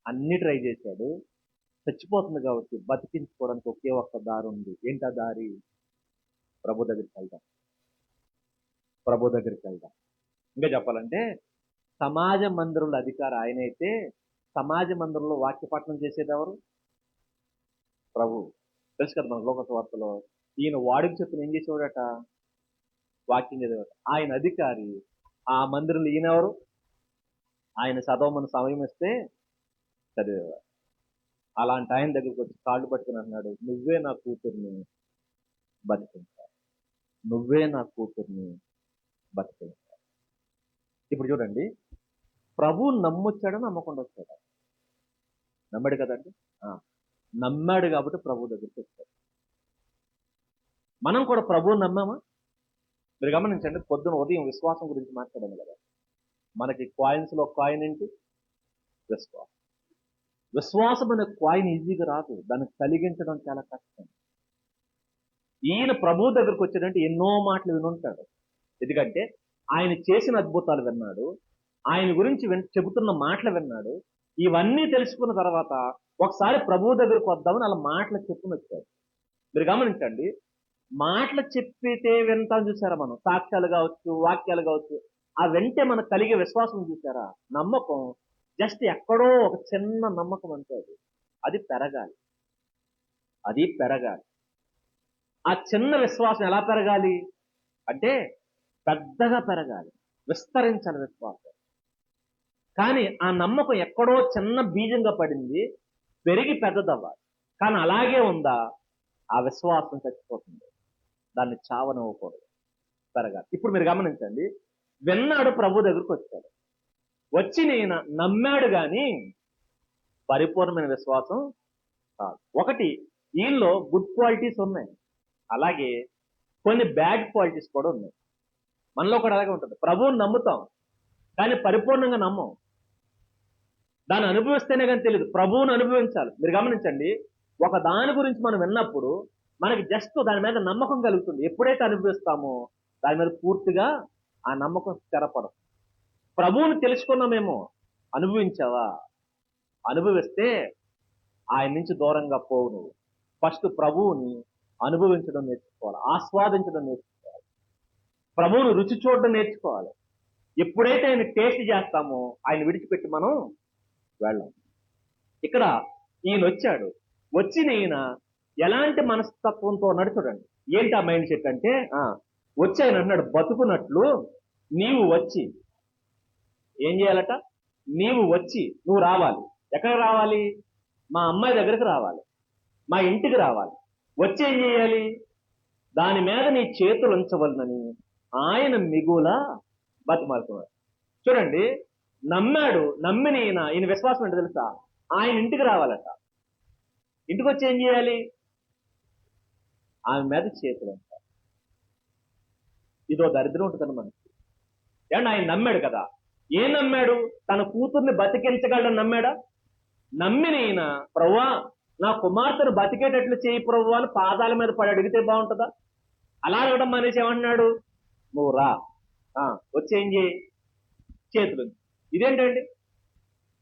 అన్ని ట్రై చేశాడు. చచ్చిపోతుంది కాబట్టి బతికించుకోవడానికి ఒకే ఒక్క దారి ఉంది. ఏంటా దారి? ప్రభు దగ్గరికి వెళ్దాం, ప్రభు దగ్గరికి వెళ్దాం. ఇంకా చెప్పాలంటే సమాజ మందిరంలో అధికారి ఆయన అయితే సమాజ మందిరంలో వాక్య పఠనం చేసేది ఎవరు? ప్రభు. తెలుసు కదా మన లోక వార్తలో ఈయన వాడికి చెప్పిన ఏం చేసేవాడట? వాక్యం చదివాడు. ఆయన అధికారి. ఆ మందిరంలో ఈయన ఎవరు? ఆయన చదవమని సమయం ఇస్తే చదివేవాడు. అలాంటి ఆయన దగ్గరికి వచ్చి కాళ్ళు పట్టుకుని అన్నాడు, నువ్వే నా కూతుర్ని బతికించాలి, నువ్వే నా కూతుర్ని బతికించాలి. ఇప్పుడు చూడండి, ప్రభు నమ్మొచ్చాడా నమ్మకుండా వచ్చాడా? నమ్మాడు కదండి. నమ్మాడు కాబట్టి ప్రభు దగ్గరికి వచ్చాడు. మనం కూడా ప్రభువుని నమ్మామా? మీరు గమనించండి, పొద్దున ఉదయం విశ్వాసం గురించి మాట్లాడాము కదా. మనకి కాయిన్స్ లో కాయిన్ ఏంటి? విశ్వాసం. విశ్వాసం అనే కాయిన్ ఈజీగా రాదు, దాన్ని కలిగించడం చాలా కష్టం. ఈయన ప్రభు దగ్గరకు వచ్చాడంటే ఎన్నో మాటలు వినుంటాడు. ఎందుకంటే ఆయన చేసిన అద్భుతాలు విన్నాడు, ఆయన గురించి చెబుతున్న మాటలు విన్నాడు. ఇవన్నీ తెలుసుకున్న తర్వాత ఒకసారి ప్రభు దగ్గరకు వద్దామని అలా మాటలు చెప్పుకుని వచ్చాడు. మీరు గమనించండి, మాటలు చెప్పితే వింటాం చూసారా మనం, సాక్ష్యాలు కావచ్చు, వాక్యాలు కావచ్చు, ఆ వెంటే మనకు కలిగే విశ్వాసం చూసారా, నమ్మకం జస్ట్ ఎక్కడో ఒక చిన్న నమ్మకం అంటే అది పెరగాలి, అది పెరగాలి. ఆ చిన్న విశ్వాసం ఎలా పెరగాలి అంటే పెద్దగా పెరగాలి, విస్తరించాలి విశ్వాసం. కానీ ఆ నమ్మకం ఎక్కడో చిన్న బీజంగా పడింది, పెరిగి పెద్దదవ్వాలి. కానీ అలాగే ఉందా, ఆ విశ్వాసం చచ్చిపోతుంది, దాన్ని చావనివ్వకూడదు, పెరగాలి. ఇప్పుడు మీరు గమనించండి, విన్నాడు, ప్రభు దగ్గరకు వచ్చాడు, వచ్చి నేను నమ్మాడు కానీ పరిపూర్ణమైన విశ్వాసం కాదు. ఒకటి, ఈయనలో గుడ్ క్వాలిటీస్ ఉన్నాయి, అలాగే కొన్ని బ్యాడ్ క్వాలిటీస్ కూడా ఉన్నాయి. మనలో కూడా అలాగే ఉంటుంది. ప్రభువుని నమ్ముతాం కానీ పరిపూర్ణంగా నమ్మం, దాన్ని అనుభవిస్తేనే కానీ తెలియదు. ప్రభువుని అనుభవించాలి. మీరు గమనించండి, ఒక దాని గురించి మనం విన్నప్పుడు మనకి జస్ట్ దాని మీద నమ్మకం కలుగుతుంది. ఎప్పుడైతే అనుభవిస్తామో దాని మీద పూర్తిగా ఆ నమ్మకం స్థిరపడదు. ప్రభువుని తెలుసుకున్నామేమో, అనుభవించావా? అనుభవిస్తే ఆయన నుంచి దూరంగా పోవు. నువ్వు ఫస్ట్ ప్రభువుని అనుభవించడం నేర్చుకోవాలి, ఆస్వాదించడం నేర్చుకోవాలి, ప్రభువును రుచి చూడడం నేర్చుకోవాలి. ఎప్పుడైతే ఆయన టేస్ట్ చేస్తామో ఆయన విడిచిపెట్టి మనం వెళ్ళాం. ఇక్కడ ఈయన వచ్చాడు, వచ్చిన ఈయన ఎలాంటి మనస్తత్వంతో ఉన్నాడు చూడండి. ఏంటి ఆ మైండ్ సెట్ అంటే, వచ్చి ఆయన అన్నాడు, బతుకున్నట్లు నీవు వచ్చి ఏం చేయాలట? నీవు వచ్చి, నువ్వు రావాలి. ఎక్కడ రావాలి? మా అమ్మాయి దగ్గరికి రావాలి, మా ఇంటికి రావాలి. వచ్చి ఏం చేయాలి? దాని మీద నీ చేతులు ఉంచవలనని ఆయన మిగుల బతిమాలుతున్నాడు. చూడండి, నమ్మాడు, నమ్మిన ఈయన విశ్వాసం ఏంటో తెలుసా? ఆయన ఇంటికి రావాలట. ఇంటికి వచ్చి ఏం చేయాలి? ఆమె మీద చేతులు ఉంచాలి. ఇదో దరిద్రం ఉంటుందని మనకి. ఏమన్నా ఆయన నమ్మాడు కదా. ఏం నమ్మాడు? తన కూతుర్ని బతికించగలని నమ్మాడా? నమ్మిన ఈయన, ప్రభువా నా కుమార్తెను బతికేటట్లు చేయి ప్రభువా అని పాదాల మీద పడి అడిగితే బాగుంటుందా? అలా అడగడం మానేసి ఏమన్నాడు? నువ్వు రా, వచ్చి ఏం చేయి? చేతులు. ఇదేంటండి?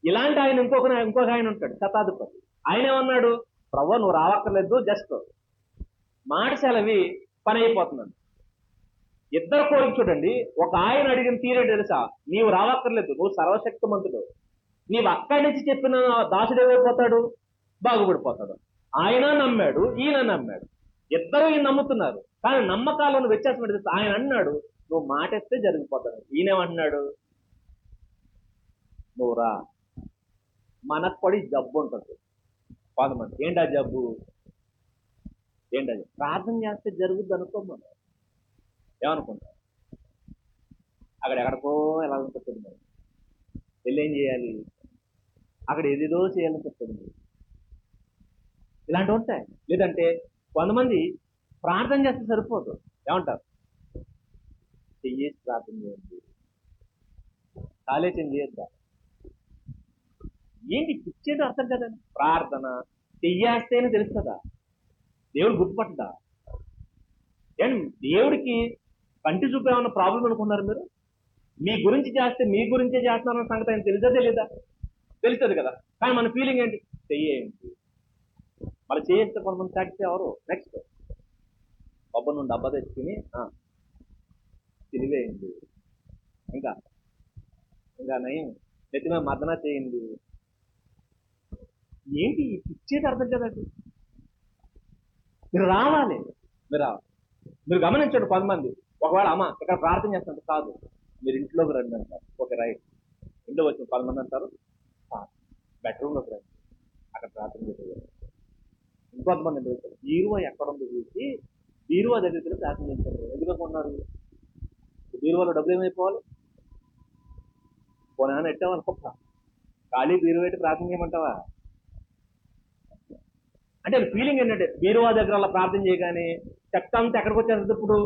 ఇలాంటి ఆయన ఇంకొక ఆయన ఉంటాడు శతాధిపతి. ఆయన ఏమన్నాడు, ప్రభు నువ్వు రావక్కర్లేదు, జస్ట్ మాట సెలవి పని అయిపోతున్నాను. ఇద్దరు కోరిక చూడండి. ఒక ఆయన అడిగిన తీరే తెలుసా, నీవు రావక్కర్లేదు, నువ్వు సర్వశక్తిమంతుడు, నీవు అక్కడి నుంచి చెప్పిన దాసుడు ఏమైపోతాడు, బాగుపడిపోతాడు. ఆయన నమ్మాడు, ఈయన నమ్మాడు, ఇద్దరు ఈయన నమ్ముతున్నారు. కానీ నమ్మకాలను వ్యత్యాసం పెడితే ఆయన అన్నాడు నువ్వు మాటేస్తే జరిగిపోతాడు. ఈయనేమన్నాడు, నువ్వు రా, మనకు కూడా ఈ జబ్బు ఉంటుంది కొంతమంది. ఏంటా జబ్బు, ఏంటది, ప్రార్థన చేస్తే జరుగుద్ది అనుకో. మనం ఏమనుకుంటాం, అక్కడ ఎక్కడికో ఎలా ఉంటుంది, మరి వెళ్ళి ఏం చేయాలి, అక్కడ ఏదేదో చేయాలని చెప్తుంది. ఇలాంటివి ఉంటాయి. లేదంటే కొంతమంది ప్రార్థన చేస్తే సరిపోదు, ఏమంటారు, చెయ్యేసి ప్రార్థన చేయండి, ఆలోచన చేయొద్దా, ఏంటి పిచ్చేది అర్థం కదండి. ప్రార్థన చెయ్యేస్తేనే తెలుస్తుందా, దేవుడు గుర్తుపట్టదా? అండ్ దేవుడికి కంటి చూపు ఏమన్నా ప్రాబ్లం అనుకున్నారు మీరు? మీ గురించి చేస్తే మీ గురించే చేస్తున్నారన్న సంగతి ఆయన తెలుసా తెలీదా? తెలుస్తుంది కదా. కానీ మన ఫీలింగ్ ఏంటి, చెయ్యేంటి, మరి చేస్తే కొంతమంది సాటిస్ఫై ఎవరు. నెక్స్ట్ కొబ్బరి నుండి డబ్బా తెచ్చుకుని తిరివేయండి, ఇంకా నయం నెత్తి మీద మద్దన చేయండి. ఏంటి ఇచ్చేది అర్థం కదండి. మీరు రావాలి, మీరు గమనించండి. కొంతమంది ఒకవేళ అమ్మ ఇక్కడ ప్రార్థన చేస్తున్నట్టు కాదు, మీరు ఇంట్లోకి రండి అంటారు. ఓకే రైట్, ఇంట్లో వచ్చిన 10 మంది అంటారు బెడ్రూమ్లోకి రండి, అక్కడ ప్రార్థన చేసేవారు. ఇంకొంతమంది ఏంటి వచ్చారు, బీరువా ఎక్కడ ఉందో చూసి బీరువా దగ్గర ప్రార్థన చేస్తారు. ఎందుకు ఉన్నారు, బీరువాలో డబ్బులు ఏమైపోవాలి, పోనా ఎట్టామని గొప్ప ఖాళీ బీరువా పెట్టి ప్రార్థన చేయమంటావా? అంటే ఫీలింగ్ ఏంటంటే బీరువా దగ్గర అలా ప్రార్థన చేయగానే చెత్త అంతా ఎక్కడికి వచ్చేస్తుంది, ఇప్పుడు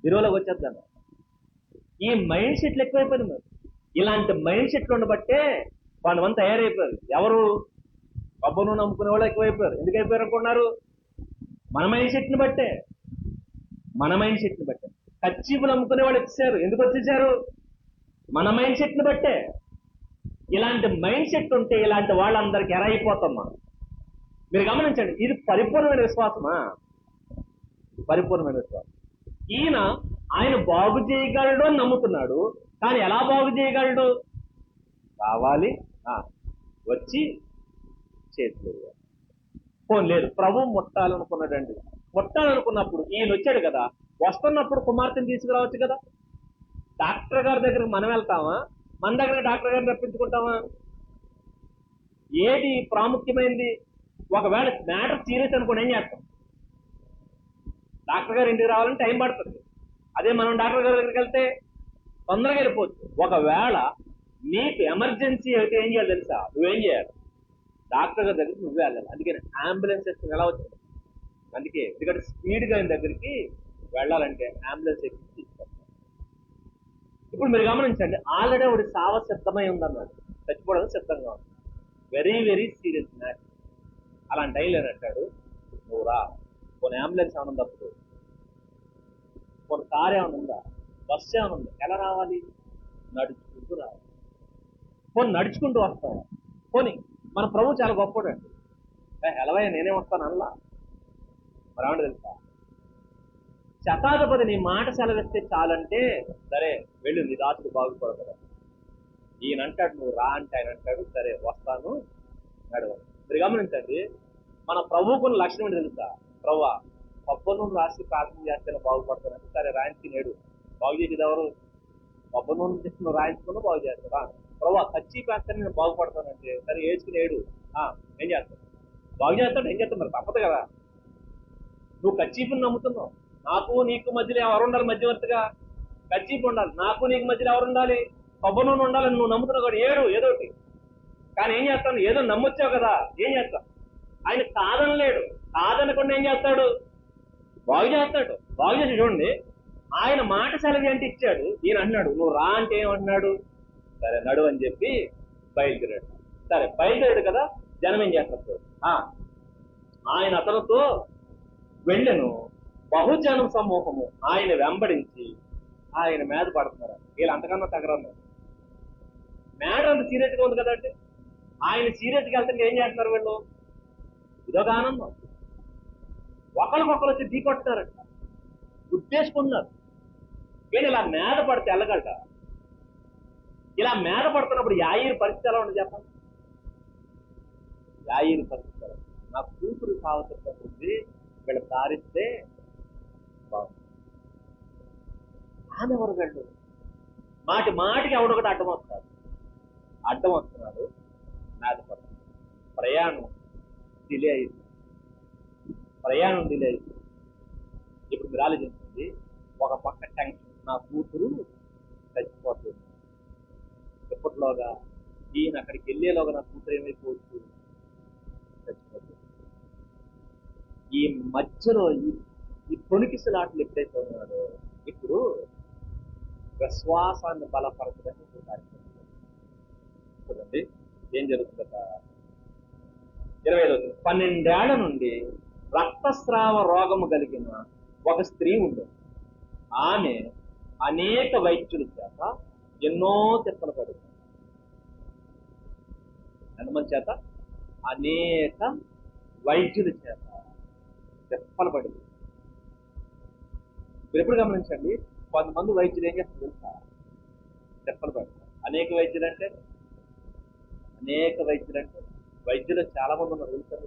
బీరువాలోకి వచ్చేద్దాను. ఈ మైండ్ సెట్లు ఎక్కువైపోయింది. మరి ఇలాంటి మైండ్ సెట్లు ఉండబట్టే కొంతమంది తయారైపోయారు. ఎవరు, కొబ్బరి నమ్ముకునే వాళ్ళు ఎక్కువైపోయారు. ఎందుకు అయిపోయారు అనుకున్నారు, మన మైండ్ సెట్ని బట్టే. కచ్చీపులు అమ్ముకునే వాళ్ళు వచ్చేసారు. ఎందుకు వచ్చేసారు, మన మైండ్ సెట్ని బట్టే. ఇలాంటి మైండ్ సెట్ ఉంటే ఇలాంటి వాళ్ళందరికీ ఎర అయిపోతాం మనం. మీరు గమనించండి, ఇది పరిపూర్ణమైన విశ్వాసమా? పరిపూర్ణమైన విశ్వాసం. ఆయన బాగు చేయగలడు అని నమ్ముతున్నాడు. కానీ ఎలా బాగు చేయగలడు, రావాలి, వచ్చి చేతులు ఫోన్ లేదు. ప్రభు ముట్టాలనుకున్నాడండి. ముట్టాలనుకున్నప్పుడు ఈయన వచ్చాడు కదా, వస్తున్నప్పుడు కుమార్తెని తీసుకురావచ్చు కదా. డాక్టర్ గారి దగ్గరికి మనం వెళ్తామా, మన దగ్గర డాక్టర్ గారిని రప్పించుకుంటామా? ఏది ప్రాముఖ్యమైనది? ఒకవేళ మ్యాటర్ సీరియస్ అనుకోండి, ఏం చేస్తాం, డాక్టర్ గారు ఇంటికి రావాలని టైం పడుతుంది. అదే మనం డాక్టర్ గారి దగ్గరికి వెళ్తే తొందరగా వెళ్ళిపోవచ్చు. ఒకవేళ నీకు ఎమర్జెన్సీ అయితే ఏం చేయాలి తెలుసా, నువ్వేం చేయాలి, డాక్టర్ గారి దగ్గరికి నువ్వే వెళ్ళాలి. అందుకని అంబులెన్స్ ఎలా వచ్చింది, అందుకే ఎందుకంటే స్పీడ్గా ఆయన దగ్గరికి వెళ్ళాలంటే అంబులెన్స్ ఎక్కి తీసుకొస్తాం. ఇప్పుడు మీరు గమనించండి, ఆల్రెడీ ఒకటి సావ సిద్ధమై ఉందన్నాడు, చచ్చిపోవడానికి సిద్ధంగా ఉంది. Very very serious matter. అలాంటి టైలర్ అంటాడు, నువ్వు రా, కొన్ని అంబులెన్స్ ఏమైనా ఉంది, అప్పుడు కొన్ని కార్ ఏమైనా ఉందా, బస్సు ఏమైనా ఉందా, ఎలా రావాలి, నడుచుకుంటూ రావాలి. కొన్ని నడుచుకుంటూ వస్తాను. పోనీ మన ప్రభు చాలా గొప్పడండి, ఎలవయ్య నేనే వస్తాను అల్లా. మరి ఏమంటే తెలుసా, శతాధిపతి నీ మాట సెలవిస్తే చాలంటే సరే వెళ్ళు, నీ దాసుడు బాగుపడతాడు. ఈయన అంటాడు నువ్వు రా అంటే ఆయన అంటాడు సరే వస్తాను, నడవాలి. మీరు గమనించండి, మన ప్రభువుకున్న లక్షణం ఏంటి తెలుసా, ప్రభువా కొబ్బరి నూనె రాసి ప్రార్థన చేస్తేనే బాగుపడతానంటే సరే రాయించి నేడు. బాగు చేసేది ఎవరు, కొబ్బరి నూనె చేసి నువ్వు రాయించుకున్నా బాగు చేస్తావా? ప్రభువా కచ్చి పేస్తే నేను బాగుపడతానంటే సరే ఏడ్చుకుని ఏడు, ఏం చేస్తావు, బాగు చేస్తాడు. ఏం చేస్తావు, మరి తప్పదు కదా. నువ్వు కచ్చీపుని నమ్ముతున్నావు, నాకు నీకు మధ్యలో ఎవరు ఉండాలి, మధ్యవర్తిగా కచ్చీపు ఉండాలి, నాకు నీకు మధ్యలో ఎవరు ఉండాలి, కొబ్బరి నూనె ఉండాలని నువ్వు నమ్ముతున్నావు కూడా, ఏడు ఏదోటి. కానీ ఏం చేస్తాను, ఏదో నమ్మొచ్చావు కదా, ఏం చేస్తావు, ఆయన కాదనలేడు. కాదనకుండా ఏం చేస్తాడు, బాగు చేస్తాడు. బాగు చేసి చూడండి, ఆయన మాట సెలవు అంటే ఇచ్చాడు. ఈయన అన్నాడు నువ్వు రా అంటే ఏమంటున్నాడు, సరే నడు అని చెప్పి బయలుదేరాడు. సరే బయలుదేరాడు కదా, జనం ఏం చేస్తారు, ఆయన అతనితో వెళ్ళను, బహుజనం సమూహము ఆయన వెంబడించి ఆయన మీద పడుతున్నారు. వీళ్ళు అంతకన్నా తగరన్నారు. మ్యాటర్ అంత సీరియస్ గా ఉంది కదండి. ఆయన సీరియస్గా వెళ్తుంటే ఏం చేస్తున్నారు వీళ్ళు? ఇదొక ఆనందం. ఒకరికొకరు వచ్చి ఢీ కొట్టుతారట, గుద్దేసుకుంటున్నారు. కానీ ఇలా మీద పడితే వెళ్ళగలట. ఇలా మీద పడుతున్నప్పుడు యాయిరు పరిస్థితి ఎలా ఉంది చెప్పండి? యాయిరు పరిస్థితి ఎలా ఉంది? నా కూతురు కావలసింది వీళ్ళు సారిస్తే బాగుంది. ఆమె ఎవరు వెళ్ళు? మాటి మాటికి ఎవడొకటి అడ్డం వస్తారు, అడ్డం వస్తున్నాడు, మీద పడుతుంది. ప్రయాణం డిలే అయింది, ప్రయాణం డిలే అయింది. ఇప్పుడు మీరు ఆలోచించండి, ఒక పక్క టెన్షన్, నా కూతురు చచ్చిపోతుంది, ఎప్పటిలోగా ఈయన అక్కడికి వెళ్ళేలోగా నా కూతురు ఏమైపోవచ్చు, చచ్చిపోతుంది. ఈ మధ్యలో ఈ తొణికిసలాటలు ఎప్పుడైతే ఉన్నాడో ఇప్పుడు విశ్వాసాన్ని బలపరచడానికి చూడండి ఏం జరుగుతుందట. 25 12 ఏళ్ల నుండి రక్తస్రావ రోగము కలిగిన ఒక స్త్రీ ఉండేది. ఆమె అనేక వైద్యుల చేత ఎన్నో తిప్పలు పడింది. ఎంతమంది చేత? అనేక వైద్యుల చేత తిప్పలు పడింది. మీరు ఎప్పుడు గమనించండి, కొంతమంది వైద్యులు ఏం చేస్తారు తెలుసా? తిప్పలు పడతారు. అనేక వైద్యులు అంటే వైద్యులు చాలా మంది ఉన్నారు తెలుసా?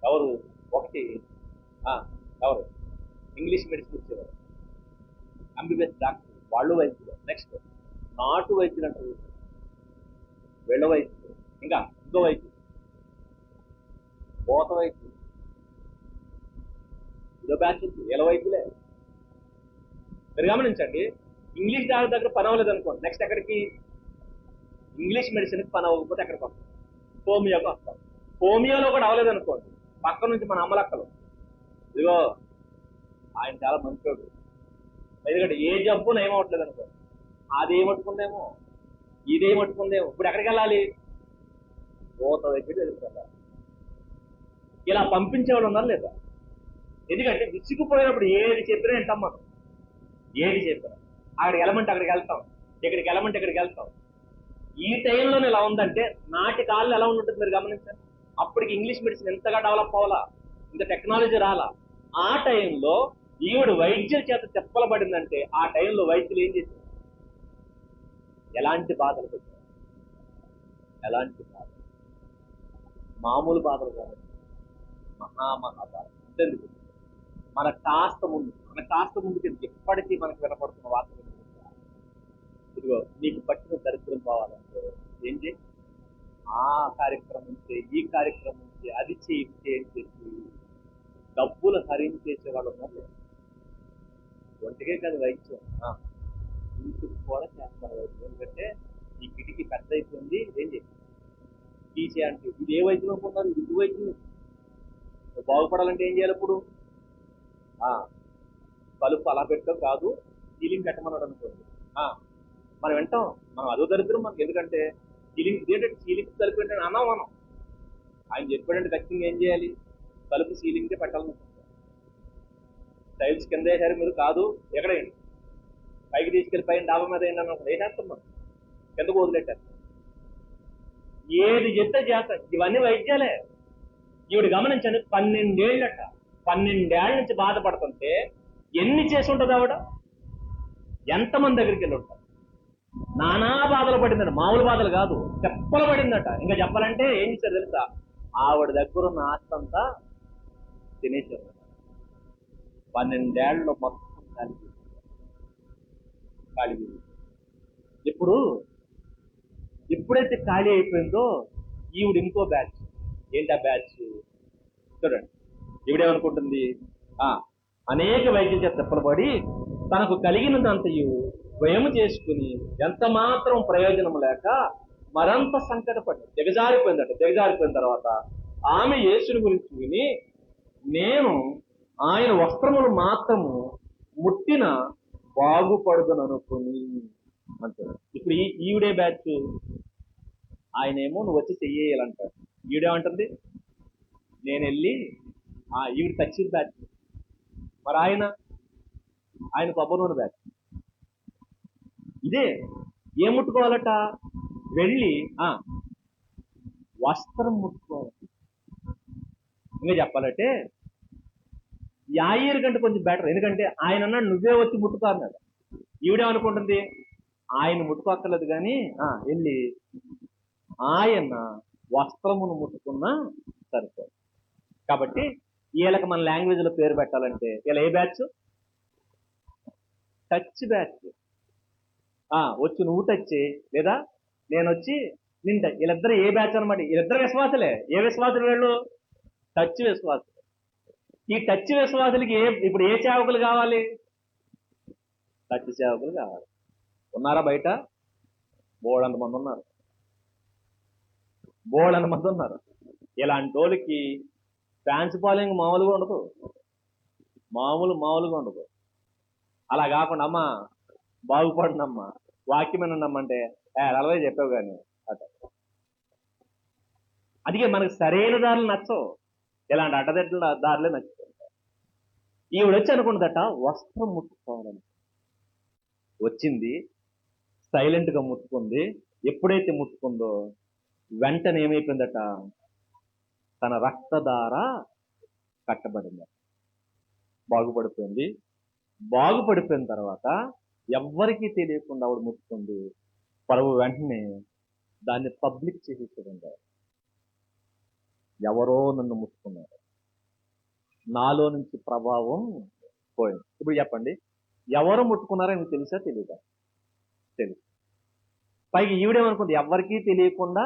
ఎవరు? ఒకటి ఎవరు ఇంగ్లీష్ మెడిసిన్ ఇచ్చేవారు, ఎంబీబీఎస్ డాక్టర్, వాళ్ళు వైద్యులు. నెక్స్ట్ నాటు వైద్యులు అంటారు, వెళ్ళ వైద్యులు. ఇంకా ఇంకో వైద్యులు, పోత వైద్యులు, ఇదో బ్యాచ్ వీళ్ళ వైద్యులే. మీరు గమనించండి, ఇంగ్లీష్ డాక్టర్ దగ్గర పని అవ్వలేదు అనుకోండి, నెక్స్ట్ ఎక్కడికి? ఇంగ్లీష్ మెడిసిన్కి పని అవ్వకపోతే ఎక్కడికి వస్తాం? హోమియోకి వస్తాం. హోమియోలో కూడా అవ్వలేదు అనుకోండి, పక్క నుంచి మన అమ్మలక్కలు, ఇదిగో ఆయన చాలా మంచోడు, ఎందుకంటే ఏ జబ్బు నయమవట్లేదు అనుకోండి, అదేమట్టుకుందేమో ఇదేమట్టుకుందేమో, ఇప్పుడు ఎక్కడికి వెళ్ళాలి? పోత వైద్యుడు ఎదుర్కొంటారు. ఇలా పంపించేవాళ్ళు ఉన్నారు లేదా? ఎందుకంటే విసిగిపోయినప్పుడు ఏది చెప్పినా వింటాం మనం, ఏది చెప్పినా. అక్కడికి వెళ్ళమంటే అక్కడికి వెళ్తాం, ఇక్కడికి వెళ్ళమంటే ఇక్కడికి వెళ్తాం. ఈ టైంలోనే ఎలా ఉందంటే, నాటి కాలంలో ఎలా ఉంటుంది మీరు గమనించండి. అప్పటికి ఇంగ్లీష్ మెడిసిన్ ఎంతగా డెవలప్ అవ్వాలా, ఇంత టెక్నాలజీ రాలా. ఆ టైంలో ఈవిడ వైద్యుల చేత చెప్పలబడిందంటే, ఆ టైంలో వైద్యులు ఏం చేశారు? ఎలాంటి బాధలు పెట్టారు? ఎలాంటి బాధ? మామూలు బాధలు కాదు, మహాబాధ. ఎందుకు? మన కాస్త ముందుకి ఎప్పటికీ మనకు వినపడుతున్న వార్తలు, ఇదిగో నీకు పట్టిన దరిద్రం పోవాలంటే ఏం చేయి? ఆ కార్యక్రమం చేయి, ఈ కార్యక్రమం చేయి, అది చేయి అని చెప్పి డబ్బులు హరించేసే వాళ్ళు ఉన్నారు. ఒంటికే కాదు వైద్యం, ఇంటికి కూడా చేస్తారు వైద్యం. ఎందుకంటే ఈ కిటికీ పెద్ద అయిపోయింది, ఏం చేయాలి? తీసే అంటే ఇది ఏ వైద్యం అనుకుంటున్నారు? ఇది వైద్యం. బాగుపడాలంటే ఏం చేయాలి? ఇప్పుడు కలుపు అలా పెట్టడం కాదు, సీలింగ్ పెట్టమన్నాడు అనుకోండి, మనం వింటాం. మనం అదో దరిద్రం మనకి, ఎందుకంటే సీలింగ్ ఇదేంటంటే సీలింగ్ కలుపు ఏంటంటే అన్నాం మనం. ఆయన చెప్పాడంటే ఖచ్చితంగా ఏం చేయాలి? కలుపు సీలింగ్కే పెట్టాలనుకుంటాం. టైల్స్ కింద వేసారు మీరు, కాదు ఎక్కడేయండి, పైకి తీసుకెళ్ళి పైన డాబా మీద ఏంటి అన్నప్పుడు వేసేస్తాం మనం, కిందకు వదిలేటారు. ఏది చెప్తే చేస్తాం. ఇవన్నీ వైద్యాలే. ఈవిడ గమనించండి, 12 ఏళ్ళట, 12 ఏళ్ళ నుంచి బాధపడుతుంటే ఎన్ని చేసి ఉంటుంది ఆవిడ? ఎంతమంది దగ్గరికి వెళ్ళి ఉంటారు? నానా బాధలు పడిందట, మామూలు బాధలు కాదు, చెప్పలు పడిందట. ఇంకా చెప్పాలంటే ఏం చేశారు తెలుసా? ఆవిడ దగ్గర ఉన్న ఆస్తంతా తినేశారు. 12 ఏళ్ళలో మొత్తం ఖాళీ. ఇప్పుడు ఎప్పుడైతే ఖాళీ అయిపోయిందో ఈవిడ ఇంకో బ్యాచ్. ఏంటి ఆ బ్యాచ్? చూడండి, ఈవిడేమనుకుంటుంది? అనేక వైద్యుల చేత తిప్పలబడి తనకు కలిగినదంతయు వ్యయము చేసుకుని ఎంత మాత్రం ప్రయోజనం లేక మరంత సంకటపడి దిగజారిపోయిందట. దిగజారిపోయిన తర్వాత ఆమె యేసుని గురించి విని, నేను ఆయన వస్త్రములు మాత్రము ముట్టిన బాగుపడదును అనుకుని అంటాడు. ఇప్పుడు ఈవిడే బ్యాచ్. ఆయనేమో నువ్వు వచ్చి చెయ్యాలంటాడు, ఈవిడేమంటుంది? నేను వెళ్ళి ఈవిడ తచ్చింది బ్యాచ్. మరి ఆయన కొబ్బరి నూనె బ్యాచ్. ఇదే ఏం ముట్టుకోవాలట? వెళ్ళి వస్త్రం ముట్టుకోవాలి. ఇంకా చెప్పాలంటే యాయిర్ కంటే కొంచెం బెటర్. ఎందుకంటే ఆయన అన్నాడు నువ్వే వచ్చి ముట్టుకో అన్నాడు. ఈవిడేమనుకుంటుంది, ఆయన ముట్టుకోక్కర్లేదు కానీ వెళ్ళి ఆయన వస్త్రమును ముట్టుకున్నా సరిపోదు. కాబట్టి వీళ్ళకి మన లాంగ్వేజ్ లో పేరు పెట్టాలంటే వీళ్ళ ఏ బ్యాచ్? Touch batch. వచ్చి నువ్వు టచ్ చేయి, లేదా నేను వచ్చి నింట. వీళ్ళిద్దరు ఏ బ్యాచ్ అనమాట? వీళ్ళిద్దరు విశ్వాసులే. ఏ విశ్వాసులు వీళ్ళు? టచ్ విశ్వాసులు. ఈ టచ్ విశ్వాసులకి ఇప్పుడు ఏ సేవకులు కావాలి? టచ్ సేవకులు కావాలి. ఉన్నారా బయట? బోళ్ళంత మంది ఉన్నారు. బోళ్ళంత మంది ఉన్నారు. ఇలాంటి వాళ్ళకి ఫ్యాన్స్ ఫాలోయింగ్ మామూలుగా ఉండదు. మామూలుగా ఉండదు. అలా కాకుండా అమ్మా బాగుపడినమ్మా వాక్యమైన నమ్మంటే అలవే చెప్పావు కానీ అట. అందుకే మనకు సరైన దారులు నచ్చవు, ఇలాంటి అడ్డదిడ్డల దారులే నచ్చుతుంటాయి. ఈవిడ వచ్చి అనుకున్నదట వస్త్రం ముట్టుకోవాలని. వచ్చింది, సైలెంట్ గా ముట్టుకుంది. ఎప్పుడైతే ముట్టుకుందో వెంటనే ఏమైపోయిందట? తన రక్తధార కట్టబడింది. బాగుపడిపోయింది. బాగుపడిపోయిన తర్వాత ఎవ్వరికీ తెలియకుండా ఆవిడ ముట్టుకుంది. ప్రభు వెంటనే దాన్ని పబ్లిక్ చేసేసాడండి. ఎవరో నన్ను ముట్టుకున్నారు, నాలో నుంచి ప్రభావం పోయింది. ఇప్పుడు చెప్పండి, ఎవరు ముట్టుకున్నారో మీకు తెలుసా తెలీదా? తెలుసు. పైకి ఈవిడేమనుకుంది, ఎవరికీ తెలియకుండా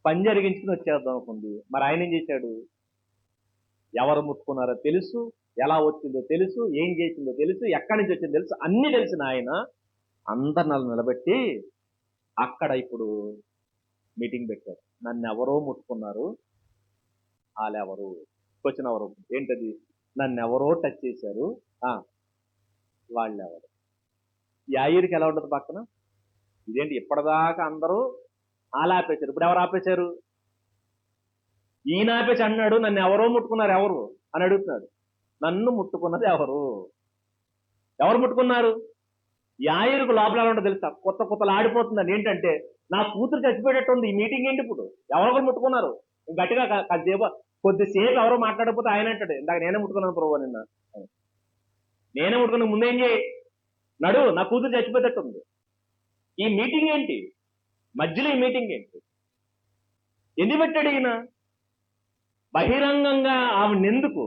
పని జరిగించుకుని వచ్చేద్దాం అనుకుంది. మరి ఆయన ఏం చేశాడు? ఎవరు ముట్టుకున్నారో తెలుసు, ఎలా వచ్చిందో తెలుసు, ఏం చేసిందో తెలుసు, ఎక్కడి నుంచి వచ్చిందో తెలుసు, అన్ని తెలిసిన ఆయన అందరిని నిలబెట్టి అక్కడ ఇప్పుడు మీటింగ్ పెట్టారు. నన్ను ఎవరో ముట్టుకున్నారు, వాళ్ళెవరు? క్వశ్చన్ ఎవరు? ఏంటది? నన్ను ఎవరో టచ్ చేశారు, వాళ్ళెవరు? యాయిర్కి ఎలా ఉంటుంది పక్కన? ఇదేంటి ఇప్పటిదాకా అందరూ అలా ఆపేశారు, ఇప్పుడు ఎవరు ఆపేశారు? ఈయన ఆపేసి అన్నాడు నన్ను ఎవరో ముట్టుకున్నారు, ఎవరు అని అడుగుతున్నాడు. నన్ను ముట్టుకున్నది ఎవరు? ఎవరు ముట్టుకున్నారు? యాయిరుకు లోపల ఎలా ఉంటుందో తెలుసా? కొత్తలు ఆడిపోతుందని. ఏంటంటే నా కూతురు చచ్చిపోయేటట్టుంది, ఈ మీటింగ్ ఏంటి ఇప్పుడు? ఎవరొకరు ముట్టుకున్నారు. గట్టిగా కొద్దిసేపు ఎవరో మాట్లాడకపోతే ఆయన అంటాడు, ఇందాక నేనే ముట్టుకున్నాను ప్రభు నిన్న. నేనే ముట్టుకున్నాను, ముందేం చేయి, నడు, నా కూతురు చచ్చిపోయేటట్టుంది. ఈ మీటింగ్ ఏంటి మధ్యలో? ఈ మీటింగ్ ఏంటి? ఎందుకు పెట్టాడు ఈయన? బహిరంగంగా ఆవిడెందుకు?